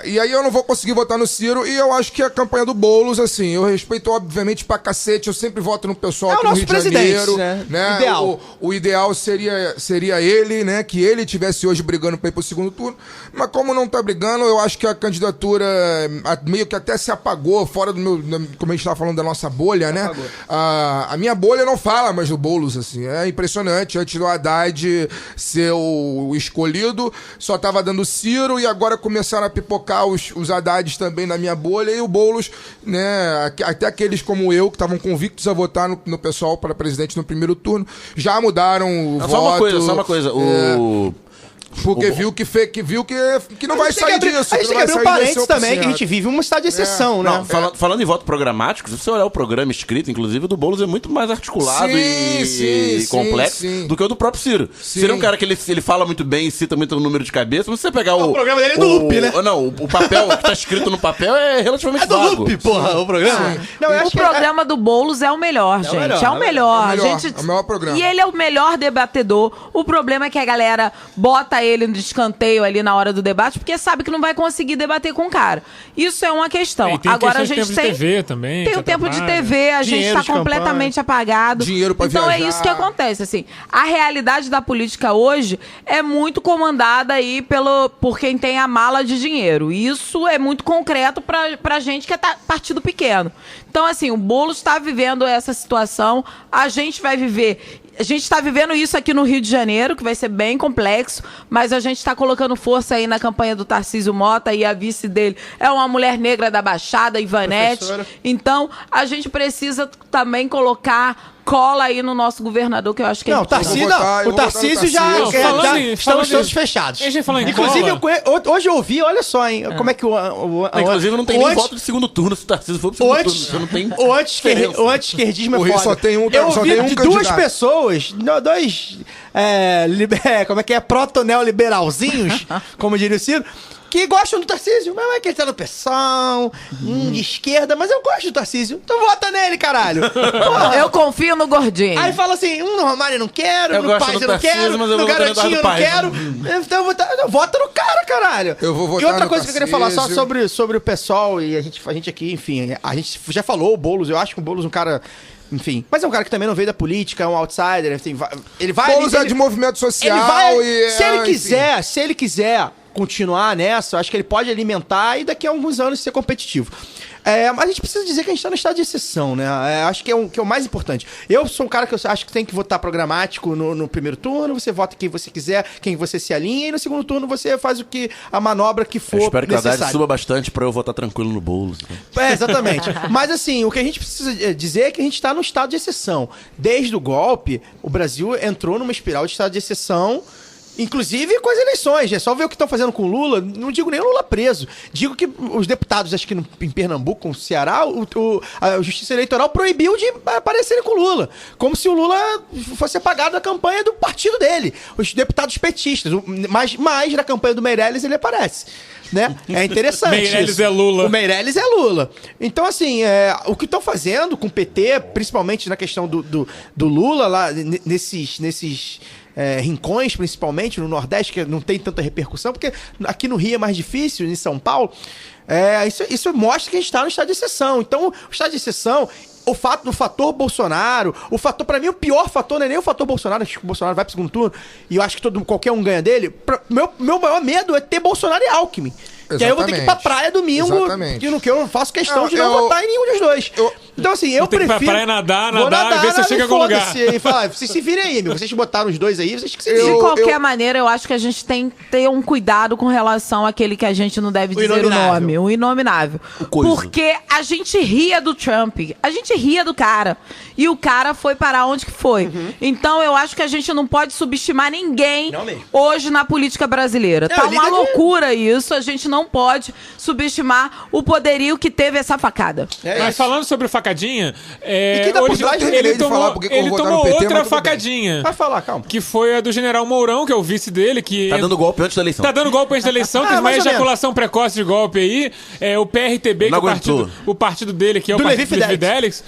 E aí eu não vou conseguir votar no Ciro e eu acho que a campanha do Boulos, assim, eu respeito obviamente pra cacete, eu sempre voto no pessoal aqui no Rio de Janeiro, né? Ideal. O ideal seria ele, né? Que ele tivesse hoje brigando pra ir pro segundo turno, mas como não tá brigando, eu acho que a candidatura meio que até se apagou fora do meu... Como a gente tava falando da nossa bolha, né? A minha bolha não fala mais do Boulos, assim. É impressionante. Antes do Haddad ser o escolhido, só tava dando Ciro e agora começaram a pipocar os Hadads também na minha bolha e o Boulos, né? Até aqueles como eu, que estavam convictos a votar no pessoal para presidente no primeiro turno, já mudaram o voto. Só uma coisa. Porque viu que não vai sair disso. A gente tem que abrir um parênteses também, que a gente vive um estado de exceção, né? Não, falando em voto programático, se você olhar o programa escrito, inclusive, o do Boulos é muito mais articulado e complexo do que o do próprio Ciro. Ciro é um cara que ele fala muito bem e cita muito o número de cabeça, mas se você pegar o programa dele é do Lupe, né? Não, o papel que tá escrito no papel é relativamente vago. É do Lupe, porra, o programa. Não, o programa do Boulos é o melhor, gente. É o melhor. É o melhor programa. E ele é o melhor debatedor. O problema é que a galera bota ele no escanteio ali na hora do debate, porque sabe que não vai conseguir debater com o cara. Isso é uma questão. Tem agora a gente tem tempo de TV também. Tem o tempo de TV, a gente está completamente apagado. Dinheiro pra então viajar. É isso que acontece, assim. A realidade da política hoje é muito comandada aí por quem tem a mala de dinheiro. E isso é muito concreto pra gente que é partido pequeno. Então, assim, o Boulos está vivendo essa situação, a gente vai viver. A gente está vivendo isso aqui no Rio de Janeiro, que vai ser bem complexo, mas a gente está colocando força aí na campanha do Tarcísio Mota e a vice dele é uma mulher negra da Baixada, Ivanete. Então, a gente precisa também colocar cola aí no nosso governador, que eu acho que não, o Tarcísio já estamos todos fechados. Inclusive, hoje eu ouvi, olha só, hein, como é que inclusive não tem nem voto de segundo turno se o Tarcísio for pro segundo turno. Você não tem o anti-esquerdismo é foda. Só tem um eu ouvi de duas candidato. Pessoas, dois como é que é, proto-neoliberalzinhos, como diria o Ciro, que gostam do Tarcísio, mas é que ele tá no PSOL, de esquerda, mas eu gosto do Tarcísio, então vota nele, caralho. Porra. Eu confio no gordinho. Aí fala assim, no Romário eu não quero, no Paz eu não quero, no Garotinho eu não quero, então vota no cara, caralho. Eu vou votar. E outra no coisa que eu queria falar só sobre o PSOL, e a gente aqui, enfim, a gente já falou o Boulos, eu acho que o Boulos é um cara... Enfim, mas é um cara que também não veio da política, é um outsider, assim, ele vai... Boulos é de movimento social se ele quiser continuar nessa, eu acho que ele pode alimentar e daqui a alguns anos ser competitivo. Mas a gente precisa dizer que a gente está no estado de exceção, né? Acho que é o mais importante. Eu sou um cara que eu acho que tem que votar programático no primeiro turno, você vota quem você quiser, quem você se alinha, e no segundo turno você faz a manobra que for necessária. Eu espero que a Haddad suba bastante para eu votar tranquilo no Boulos. Né? Exatamente. Mas assim, o que a gente precisa dizer é que a gente está no estado de exceção. Desde o golpe, o Brasil entrou numa espiral de estado de exceção. Inclusive com as eleições, é só ver o que estão fazendo com o Lula. Não digo nem o Lula preso. Digo que os deputados, acho que em Pernambuco, no Ceará, a Justiça Eleitoral proibiu de aparecerem com o Lula. Como se o Lula fosse apagado da campanha do partido dele. Os deputados petistas. Mas na campanha do Meirelles ele aparece. Né? É interessante. Meirelles isso. é Lula. O Meirelles é Lula. Então, assim, o que estão fazendo com o PT, principalmente na questão do Lula, lá nesses rincões, principalmente no Nordeste, que não tem tanta repercussão, porque aqui no Rio é mais difícil, em São Paulo, isso mostra que a gente está no estado de exceção. Então, o estado de exceção, o fator Bolsonaro, pra mim, o pior fator não é nem o fator Bolsonaro, acho que o Bolsonaro vai pro segundo turno, e eu acho que qualquer um ganha dele. Meu maior medo é ter Bolsonaro e Alckmin. Que aí eu vou ter que ir pra praia domingo, que eu não faço questão de não votar em nenhum dos dois. Então, assim, eu prefiro... Tem que ir pra praia nadar e ver se chega a algum lugar. E falar, vocês se virem aí, vocês botaram os dois aí, vocês que se virem. De qualquer maneira, eu acho que a gente tem que ter um cuidado com relação àquele que a gente não deve dizer o nome. O inominável. Porque a gente ria do Trump, a gente ria do cara. E o cara foi para onde que foi. Então, eu acho que a gente não pode subestimar ninguém hoje na política brasileira. Tá uma loucura isso, a gente não pode subestimar o poderio que teve essa facada. Mas falando sobre facadinha, hoje, ele tomou outra facadinha. Vai falar, calma. Que foi a do General Mourão, que é o vice dele, que... Tá dando golpe antes da eleição. Tá dando golpe antes da eleição, teve uma ejaculação precoce de golpe aí. O PRTB, que é o partido dele, que é o partido do Levi Fidelix,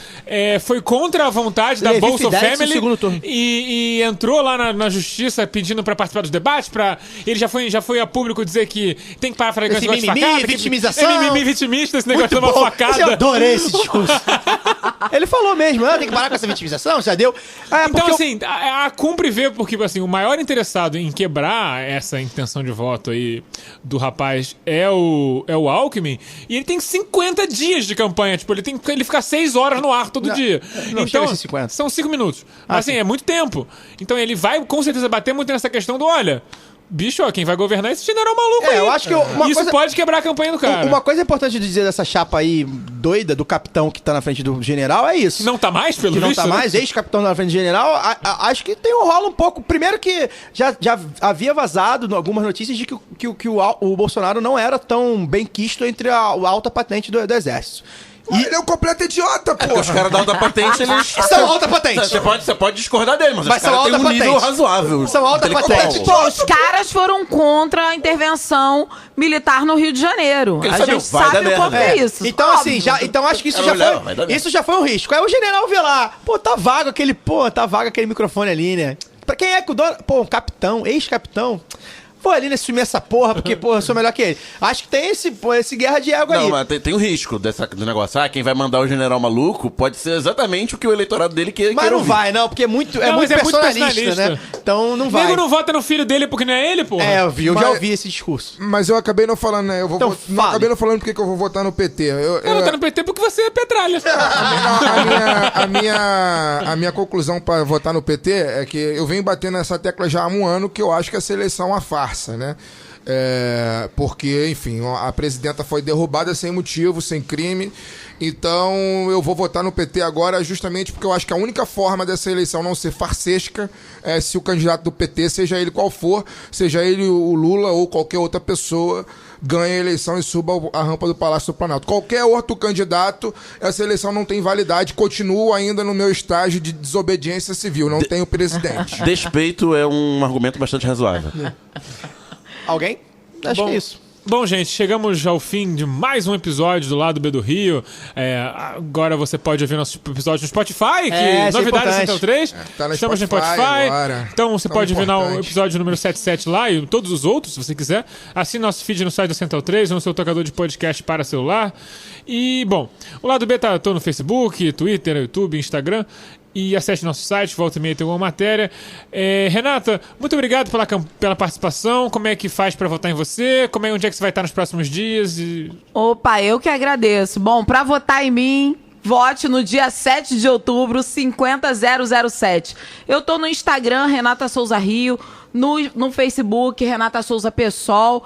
foi contra a vontade da Bolsa Family e entrou lá na justiça pedindo pra participar dos debates, ele já foi a público dizer que tem que parar pra esse negócio de facada. Vitimização. Mimimi vitimista, esse negócio de uma facada. Eu adorei esse discurso. Ele falou mesmo, tem que parar com essa vitimização, já deu. Então, assim, cumpre ver, porque assim, o maior interessado em quebrar essa intenção de voto aí do rapaz é o Alckmin, e ele tem 50 dias de campanha, tipo, ele fica 6 horas no ar todo dia. Não então, chega a 50. São 5 minutos. Assim, é muito tempo. Então ele vai, com certeza, bater muito nessa questão do, olha... Bicho, quem vai governar é esse general maluco aí. Eu acho que isso pode quebrar a campanha do cara. Uma coisa importante de dizer dessa chapa aí doida do capitão que tá na frente do general é isso. Não tá mais, pelo visto? Não tá mais, ex-capitão na frente do general. Acho que rola um pouco. Primeiro que já havia vazado algumas notícias de que o Bolsonaro não era tão bem quisto entre a alta patente do exército. Ele é um completo idiota, pô. Os caras da alta patente, eles... São alta patente. Você pode discordar dele, mas os são caras têm alta um nível patente. razoável. São alta patente. Pô, os caras foram contra a intervenção militar no Rio de Janeiro. A gente sabe o quanto é isso. Então, assim, então acho que isso já foi um risco. Aí o general vê lá, tá vago aquele microfone ali, né? Pra quem é que o dono... Pô, um capitão, ex-capitão... Vou ali assumir essa porra, porque, porra, eu sou melhor que ele. Acho que tem esse guerra de ego aí. Não, mas tem o risco do negócio. Quem vai mandar o general maluco pode ser exatamente o que o eleitorado dele quer. Mas não vai, não, porque é muito personalista, né? Então não vai. O nego não vota no filho dele porque não é ele, porra. Eu já ouvi esse discurso. Mas eu acabei não falando, né? Acabei não falando porque eu vou votar no PT. Eu vou votar no PT porque você é petralha. A minha conclusão pra votar no PT é que eu venho batendo nessa tecla já há um ano que eu acho que essa eleição é uma farsa. Né? Porque, enfim, a presidenta foi derrubada sem motivo, sem crime. Então eu vou votar no PT agora justamente porque eu acho que a única forma dessa eleição não ser farsesca é se o candidato do PT, seja ele qual for, seja ele o Lula ou qualquer outra pessoa, ganhe a eleição e suba a rampa do Palácio do Planalto. Qualquer outro candidato, essa eleição não tem validade. Continuo ainda no meu estágio de desobediência civil, não tenho presidente. Despeito é um argumento bastante razoável. Alguém? Acho que é isso. Bom, gente, chegamos ao fim de mais um episódio do Lado B do Rio. Agora você pode ouvir nosso episódio no Spotify, que novidades Central 3. Estamos no Spotify. Agora. Então você pode ouvir o episódio número 77 lá e todos os outros, se você quiser. Assine nosso feed no site da Central 3, no seu tocador de podcast para celular. E, bom, o Lado B tô no Facebook, Twitter, YouTube, Instagram. E acesse nosso site, volta e meia tem alguma matéria. Renata, muito obrigado pela participação. Como é que faz para votar em você? Onde é que você vai estar nos próximos dias? Opa, eu que agradeço. Bom, para votar em mim, vote no dia 7 de outubro, 50007. Eu tô no Instagram, Renata Souza Rio. No Facebook, Renata Souza Pessoal,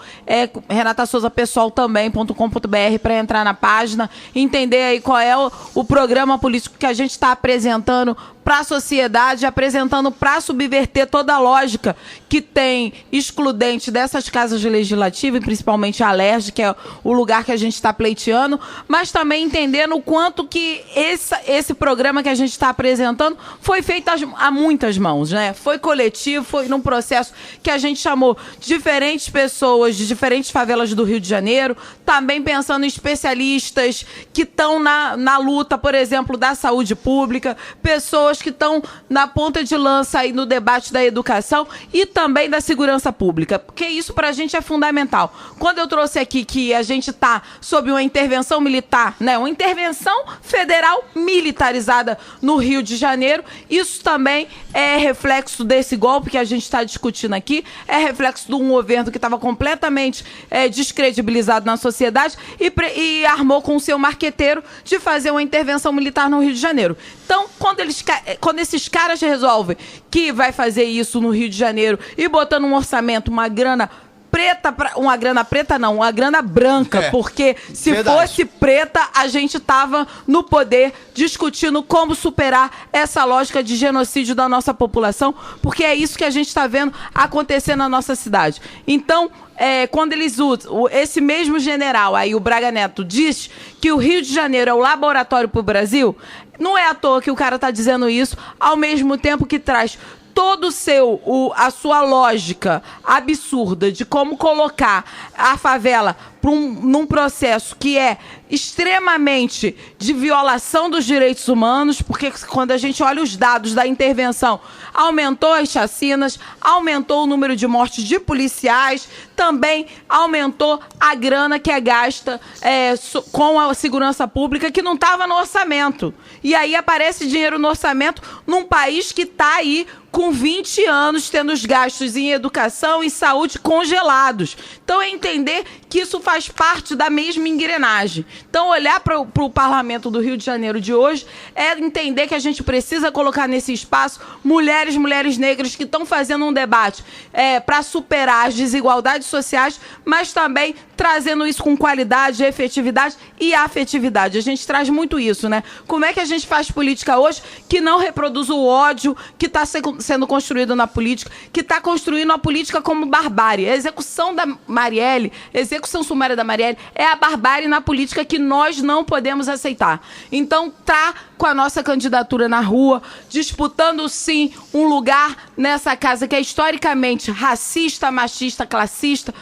renatasouzapessoal também.com.br para entrar na página, entender aí qual é o programa político que a gente está apresentando para a sociedade, apresentando para subverter toda a lógica que tem excludente dessas casas legislativas, e principalmente a Alerj, que é o lugar que a gente está pleiteando, mas também entendendo o quanto que esse programa que a gente está apresentando foi feito a muitas mãos, né? Foi coletivo, foi num processo que a gente chamou diferentes pessoas de diferentes favelas do Rio de Janeiro, também pensando em especialistas que estão na luta, por exemplo, da saúde pública, pessoas que estão na ponta de lança aí no debate da educação e também da segurança pública, porque isso para a gente é fundamental. Quando eu trouxe aqui que a gente está sob uma intervenção militar, né, uma intervenção federal militarizada no Rio de Janeiro, isso também é reflexo desse golpe que a gente está discutindo aqui, é reflexo de um governo que estava completamente descredibilizado na sociedade e armou com o seu marqueteiro de fazer uma intervenção militar no Rio de Janeiro. Então, quando esses caras resolvem que vai fazer isso no Rio de Janeiro e botando um orçamento, uma grana branca, porque se fosse preta, a gente tava no poder discutindo como superar essa lógica de genocídio da nossa população, porque é isso que a gente está vendo acontecer na nossa cidade. Então, quando eles usam, esse mesmo general aí, o Braga Neto, diz que o Rio de Janeiro é o laboratório para o Brasil, não é à toa que o cara está dizendo isso, ao mesmo tempo que traz todo a sua lógica absurda de como colocar a favela num processo que é extremamente de violação dos direitos humanos, porque quando a gente olha os dados da intervenção, aumentou as chacinas, aumentou o número de mortes de policiais, também aumentou a grana que é gasta com a segurança pública, que não estava no orçamento. E aí aparece dinheiro no orçamento num país que está aí com 20 anos tendo os gastos em educação e saúde congelados. Então é entender que isso faz parte da mesma engrenagem. Então olhar para o parlamento do Rio de Janeiro de hoje é entender que a gente precisa colocar nesse espaço mulheres negras que estão fazendo um debate para superar as desigualdades sociais, mas também trazendo isso com qualidade, efetividade e afetividade. A gente traz muito isso, né? Como é que a gente faz política hoje que não reproduz o ódio que está sendo construído na política, que está construindo a política como barbárie? A execução da Marielle, a execução sumária da Marielle é a barbárie na política que nós não podemos aceitar. Então, tá com a nossa candidatura na rua, disputando, sim, um lugar nessa casa que é historicamente racista, machista, classista,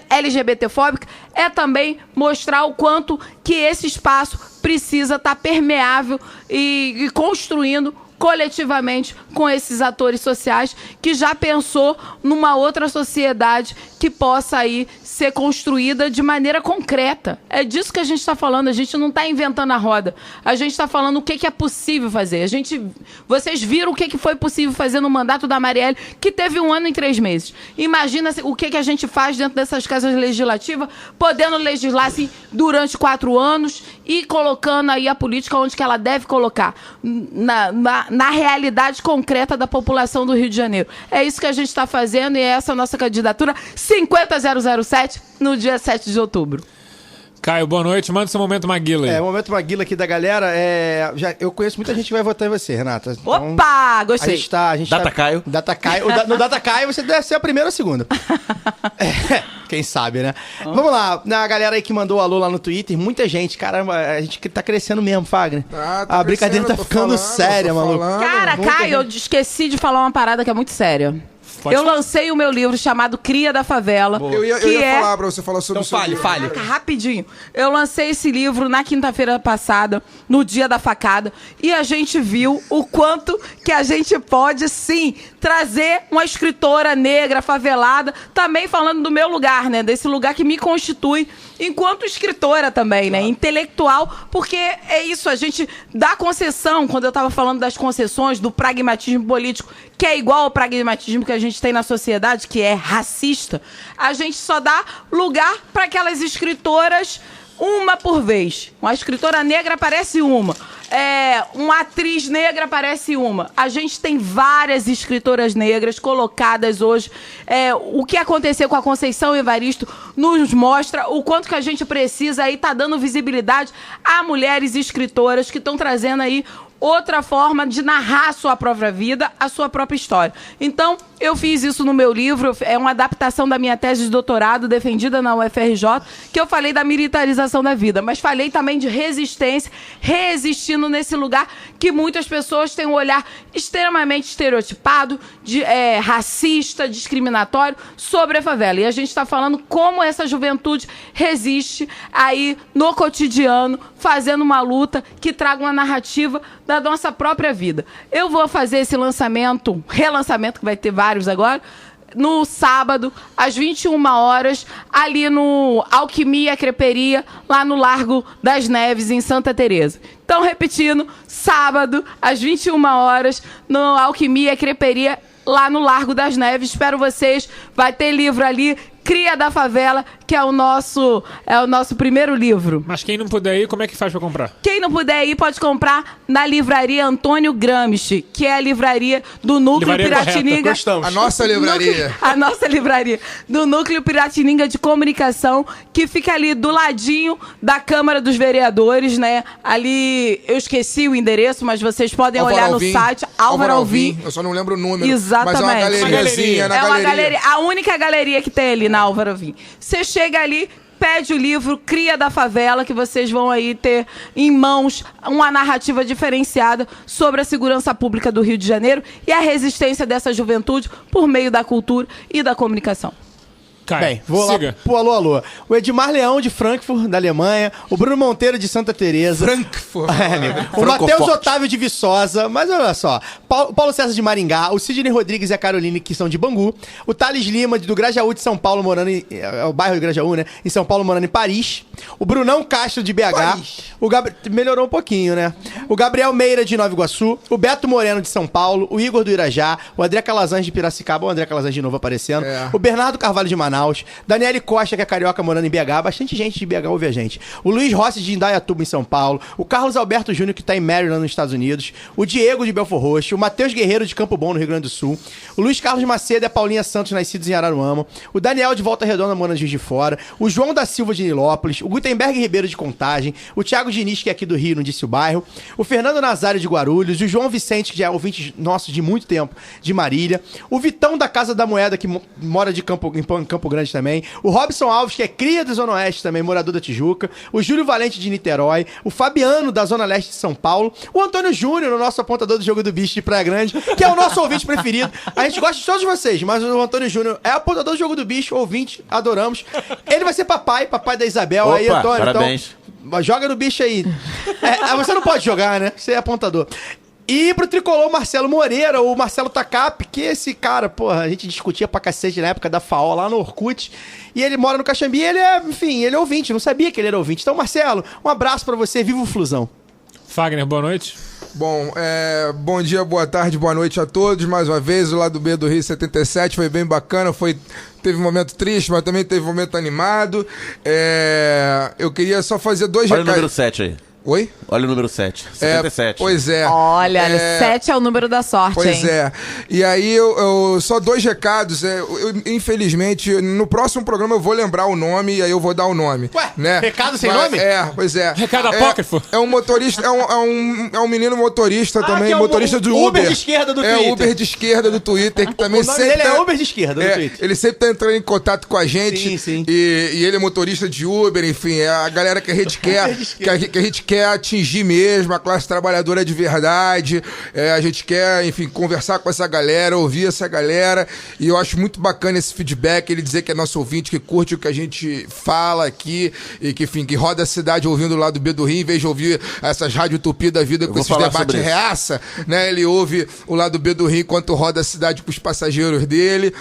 LGBTfóbica, é também mostrar o quanto que esse espaço precisa estar permeável e construindo coletivamente com esses atores sociais que já pensou numa outra sociedade que possa aí ser construída de maneira concreta. É disso que a gente está falando, a gente não está inventando a roda, a gente está falando o que é possível fazer. Vocês viram o que foi possível fazer no mandato da Marielle, que teve 1 ano e 3 meses. Imagina o que a gente faz dentro dessas casas legislativas, podendo legislar assim, durante 4 anos e colocando aí a política onde que ela deve colocar, na realidade concreta da população do Rio de Janeiro. É isso que a gente está fazendo e é essa a nossa candidatura 50007 no dia 7 de outubro. Caio, boa noite. Manda seu Momento Maguila. O Momento Maguila aqui da galera. Eu conheço muita gente que vai votar em você, Renata. Então, opa! Gostei. Data Caio. No Data Caio você deve ser a primeira ou a segunda. Quem sabe, né? Vamos lá. A galera aí que mandou alô lá no Twitter, muita gente. Caramba, a gente tá crescendo mesmo, Fagner. A brincadeira tá ficando séria, maluco. Cara, Caio, eu esqueci de falar uma parada que é muito séria. Eu lancei o meu livro chamado Cria da Favela. Eu ia falar pra você falar sobre então, o seu livro. fale. Rapidinho. Eu lancei esse livro na quinta-feira passada, no dia da facada, e a gente viu o quanto que a gente pode, sim, trazer uma escritora negra, favelada, também falando do meu lugar, né? Desse lugar que me constitui enquanto escritora também, né? Intelectual, porque é isso, a gente dá concessão, quando eu estava falando das concessões, do pragmatismo político, que é igual ao pragmatismo que a gente tem na sociedade, que é racista, a gente só dá lugar para aquelas escritoras uma por vez. Uma escritora negra aparece uma. Uma atriz negra aparece uma. A gente tem várias escritoras negras colocadas hoje. O que aconteceu com a Conceição Evaristo nos mostra o quanto que a gente precisa aí tá dando visibilidade a mulheres escritoras que estão trazendo aí outra forma de narrar a sua própria vida, a sua própria história. Então, eu fiz isso no meu livro, é uma adaptação da minha tese de doutorado defendida na UFRJ, que eu falei da militarização da vida, mas falei também de resistência, resistindo nesse lugar que muitas pessoas têm um olhar extremamente estereotipado, racista, discriminatório sobre a favela. E a gente está falando como essa juventude resiste aí no cotidiano, fazendo uma luta que traga uma narrativa da nossa própria vida. Eu vou fazer esse relançamento, que vai ter vários agora, no sábado, às 21 horas, ali no Alquimia Creperia, lá no Largo das Neves, em Santa Teresa. Então, repetindo, sábado, às 21 horas, no Alquimia Creperia, lá no Largo das Neves. Espero vocês. Vai ter livro ali, Cria da Favela, que é o nosso primeiro livro. Mas quem não puder ir, como é que faz pra comprar? Quem não puder ir, pode comprar na livraria Antônio Gramsci, que é a livraria do Núcleo Piratininga. A nossa livraria. A nossa livraria. Do Núcleo Piratininga de Comunicação, que fica ali do ladinho da Câmara dos Vereadores, né? Ali, eu esqueci o endereço, mas vocês podem olhar no site. Álvaro Alvim. Eu só não lembro o número. Exatamente. Mas é uma galeriazinha na galeria. Uma galeria. A única galeria que tem ali na Álvaro Alvim. Você chega ali, pede o livro Cria da Favela, que vocês vão aí ter em mãos uma narrativa diferenciada sobre a segurança pública do Rio de Janeiro e a resistência dessa juventude por meio da cultura e da comunicação. Bem, vou lá pro Alô Alô. O Edmar Leão, de Frankfurt, da Alemanha. O Bruno Monteiro, de Santa Teresa. Frankfurt. O Matheus Otávio, de Viçosa. Mas olha só. Paulo César, de Maringá. O Sidney Rodrigues e a Caroline, que são de Bangu. O Thales Lima, do Grajaú, de São Paulo, morando em... É o bairro de Grajaú, né? Em São Paulo, morando em Paris. O Brunão Castro, de BH. Paris. Melhorou um pouquinho, né? O Gabriel Meira, de Nova Iguaçu. O Beto Moreno, de São Paulo. O Igor, do Irajá. O André Calazans, de Piracicaba. O André Calazans, de novo, aparecendo. O Bernardo Carvalho, de Manaus. Daniele Costa, que é carioca, morando em BH. Bastante gente de BH ouve a gente. O Luiz Rossi, de Indaiatuba, em São Paulo. O Carlos Alberto Júnior, que tá em Maryland, nos Estados Unidos. O Diego, de Belfort Roxo. O Matheus Guerreiro, de Campo Bom, no Rio Grande do Sul. O Luiz Carlos Macedo e a Paulinha Santos, nascidos em Araruama. O Daniel, de Volta Redonda, morando em Juiz de Fora. O João da Silva, de Nilópolis. O Gutenberg Ribeiro, de Contagem. O Thiago Diniz, que é aqui do Rio, não disse o bairro. O Fernando Nazário, de Guarulhos. O João Vicente, que já é ouvinte nosso de muito tempo, de Marília. O Vitão, da Casa da Moeda, que mora em Campo Grande também. O Robson Alves, que é cria da Zona Oeste também, morador da Tijuca. O Júlio Valente, de Niterói. O Fabiano, da Zona Leste de São Paulo. O Antônio Júnior, o nosso apontador do Jogo do Bicho de Praia Grande, que é o nosso ouvinte preferido. A gente gosta de todos vocês, mas o Antônio Júnior é apontador do Jogo do Bicho, ouvinte, adoramos. Ele vai ser papai da Isabel. Opa, aí, Antônio. parabéns. Então, joga no bicho aí. Você não pode jogar, né? Você é apontador. E pro tricolor Marcelo Moreira, o Marcelo Takap, que esse cara, porra, a gente discutia pra cacete na época da FAO lá no Orkut. E ele mora no Caxambi, ele é ouvinte, não sabia que ele era ouvinte. Então, Marcelo, um abraço pra você, viva o Flusão. Fagner, boa noite. Bom, bom dia, boa tarde, boa noite a todos. Mais uma vez, o lado B do Rio 77 foi bem bacana, teve um momento triste, mas também teve um momento animado. Eu queria só fazer dois recados. Olha o número 7 aí. Oi? Olha o número 7. 77. Pois é. Olha, 7 é o número da sorte, pois hein? É. E aí, eu só dois recados. Infelizmente, no próximo programa eu vou lembrar o nome e aí eu vou dar o nome. Ué, né? recado sem nome? Pois é. Recado apócrifo. É um motorista, é um menino motorista também, que é motorista do Uber. Uber de esquerda do Twitter. É, Uber de esquerda do Twitter, que também o nome sempre... dele é Uber de esquerda do Twitter. Ele sempre tá entrando em contato com a gente. Sim. E ele é motorista de Uber, enfim, é a galera que a gente quer, quer atingir mesmo a classe trabalhadora de verdade, a gente quer, enfim, conversar com essa galera, ouvir essa galera, e eu acho muito bacana esse feedback, ele dizer que é nosso ouvinte, que curte o que a gente fala aqui, e que, enfim, que roda a cidade ouvindo o lado B do Rio, em vez de ouvir essas rádio tupi da vida com esses debates reaça, né? Ele ouve o lado B do Rio enquanto roda a cidade com os passageiros dele.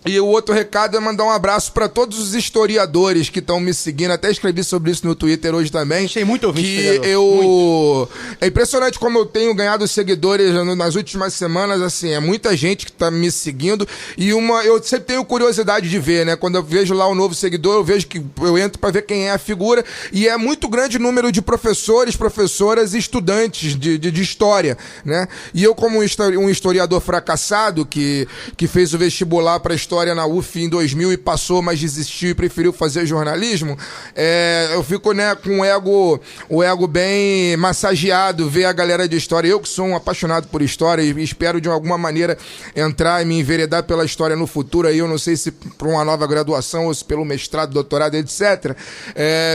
E o outro recado é mandar um abraço para todos os historiadores que estão me seguindo. Até escrevi sobre isso no Twitter hoje também. Achei muito ouvinte. É impressionante como eu tenho ganhado seguidores nas últimas semanas. Assim, é muita gente que tá me seguindo. E eu sempre tenho curiosidade de ver, né? Quando eu vejo lá um novo seguidor, eu entro para ver quem é a figura. E é muito grande o número de professores, professoras e estudantes de história, né? E eu, como um historiador fracassado que fez o vestibular para história na UF em 2000 e passou, mas desistiu e preferiu fazer jornalismo, eu fico, né, com o ego bem massageado ver a galera de história. Eu que sou um apaixonado por história e espero de alguma maneira entrar e me enveredar pela história no futuro, aí eu não sei se por uma nova graduação ou se pelo mestrado, doutorado, etc.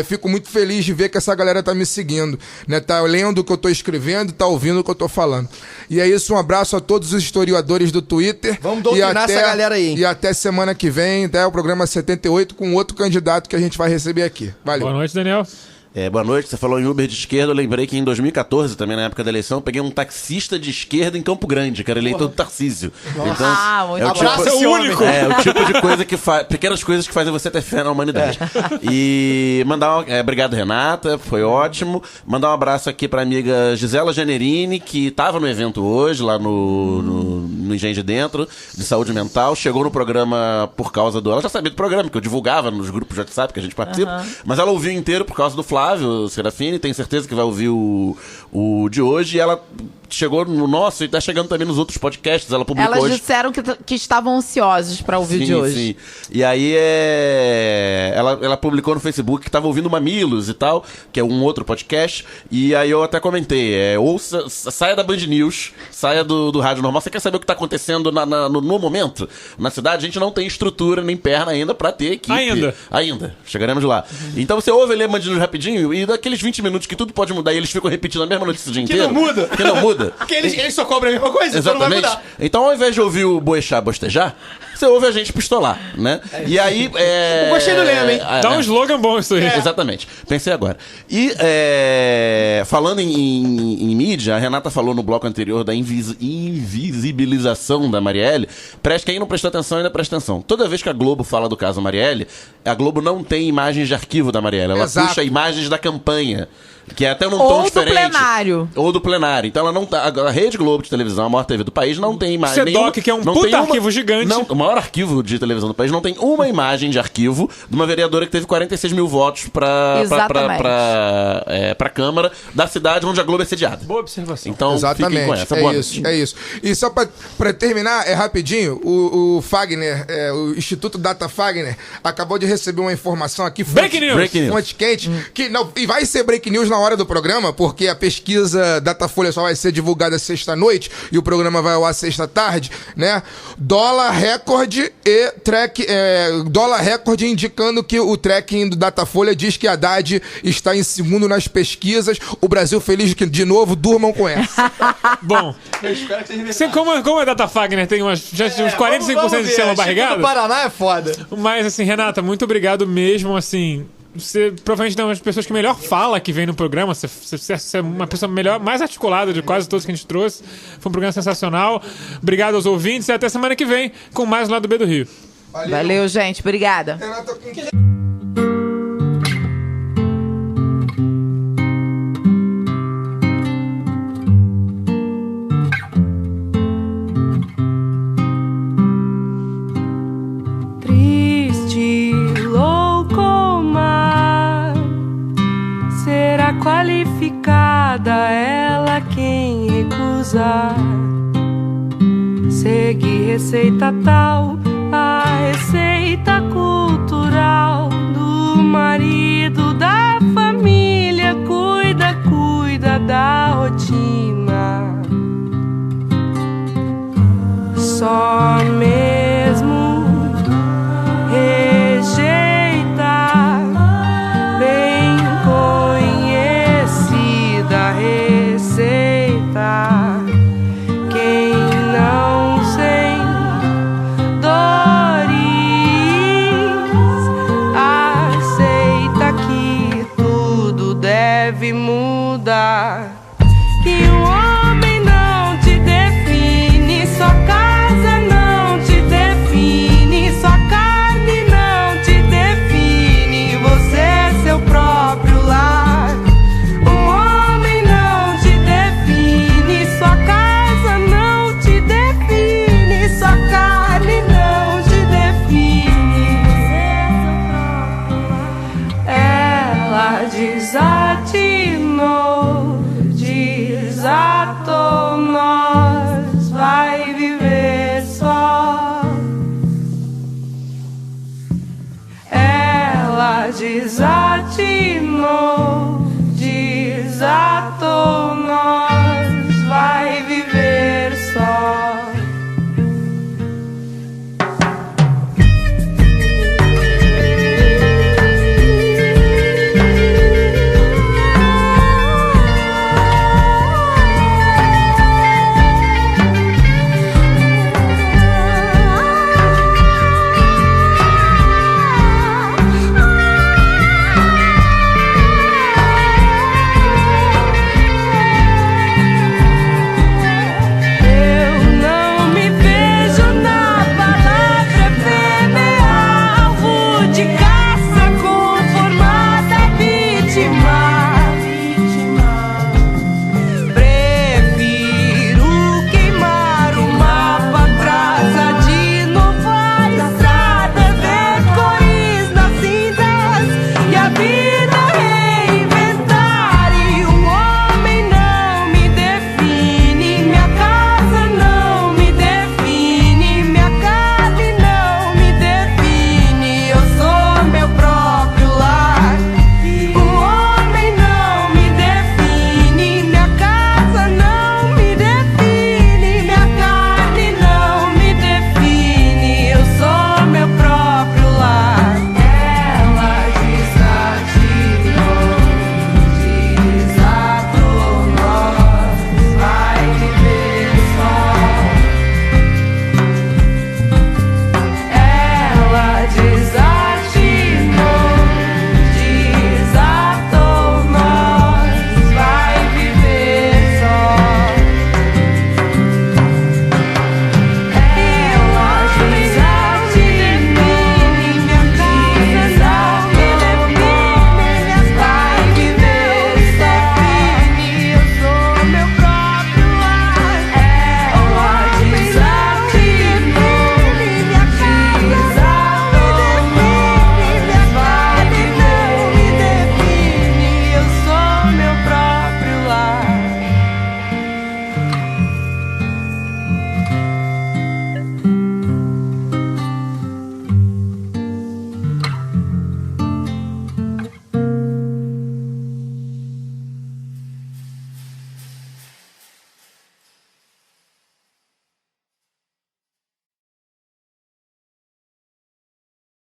Fico muito feliz de ver que essa galera tá me seguindo, né, tá lendo o que eu tô escrevendo, tá ouvindo o que eu tô falando. E é isso, um abraço a todos os historiadores do Twitter. Vamos doutrinar essa galera aí. E até semana que vem, até o programa 78, com outro candidato que a gente vai receber aqui. Valeu. Boa noite, Daniel. Boa noite, você falou em Uber de esquerda, eu lembrei que em 2014, também na época da eleição, eu peguei um taxista de esquerda em Campo Grande, que era eleitor do Tarcísio. Então, muito o único. O tipo de coisa que faz, pequenas coisas que fazem você ter fé na humanidade. E mandar obrigado, Renata, foi ótimo. Mandar um abraço aqui pra amiga Gisela Janerini, que tava no evento hoje, lá no Engenho de Dentro, de saúde mental, chegou no programa por causa ela já sabia do programa, que eu divulgava nos grupos de WhatsApp que a gente participa, mas ela ouviu inteiro por causa do Flávio Serafini, tenho certeza que vai ouvir o de hoje, e ela chegou no nosso e tá chegando também nos outros podcasts. Ela publicou Elas hoje. disseram que estavam ansiosos para ouvir de hoje. Sim. E aí ela publicou no Facebook que tava ouvindo Mamilos e tal, que é um outro podcast, e aí eu até comentei, saia da Band News, saia do rádio normal. Você quer saber o que tá acontecendo no momento? Na cidade a gente não tem estrutura nem perna ainda pra ter equipe. Ainda. Chegaremos lá. Então você ouve ali a Band News rapidinho, e daqueles 20 minutos que tudo pode mudar e eles ficam repetindo a mesma notícia o dia inteiro. Que não muda. Porque eles só cobram a mesma coisa, exatamente. Então não vai mudar. Então, ao invés de ouvir o Boechat bostejar, você ouve a gente pistolar, né? E aí... Eu gostei do lema, hein? Dá um slogan bom isso aí. Exatamente. Pensei agora. E falando em mídia, a Renata falou no bloco anterior da invisibilização da Marielle. Quem não prestou atenção ainda presta atenção. Toda vez que a Globo fala do caso Marielle, a Globo não tem imagens de arquivo da Marielle. Ela puxa imagens da campanha. Que é até num tom diferente. Ou do plenário. Então ela não tá. A Rede Globo de televisão, a maior TV do país, não tem imagem. CEDOC, que é um puta arquivo gigante. Não, o maior arquivo de televisão do país não tem uma imagem de arquivo de uma vereadora que teve 46 mil votos pra Câmara da cidade onde a Globo é sediada. Boa observação. Então, fiquem com essa. É isso. E só pra terminar, rapidinho, o Fagner, o Instituto Data Fagner, acabou de receber uma informação aqui. Break news. Fonte quente. E vai ser break news na hora do programa, porque a pesquisa Datafolha só vai ser divulgada sexta-noite e o programa vai ao ar sexta-tarde, né? Dólar recorde dólar recorde indicando que o tracking do Datafolha diz que Haddad está em segundo nas pesquisas. O Brasil feliz que, de novo, durmam com essa. Bom, eu espero que vocês como a Data Fagner tem uns 45% de célula barrigada. O Paraná é foda. Mas, assim, Renata, muito obrigado mesmo, assim... Você provavelmente é uma das pessoas que melhor fala que vem no programa. Você é uma pessoa mais articulada de quase todos que a gente trouxe. Foi um programa sensacional. Obrigado aos ouvintes e até semana que vem com mais um Lado B do Rio. Valeu, gente. Obrigada. Qualificada ela quem recusar. Segue receita tal, a receita cultural do marido, da família, cuida da rotina. Só mesmo rejeita bem conhecido. deve mudar. Que o homem não te define, sua casa não te define, sua carne não te define, você é seu próprio lar. O homem não te define, sua casa não te define, sua carne não te define, você é seu próprio lar. Ela desatinou, desatou, nós vai viver só. Ela desatou.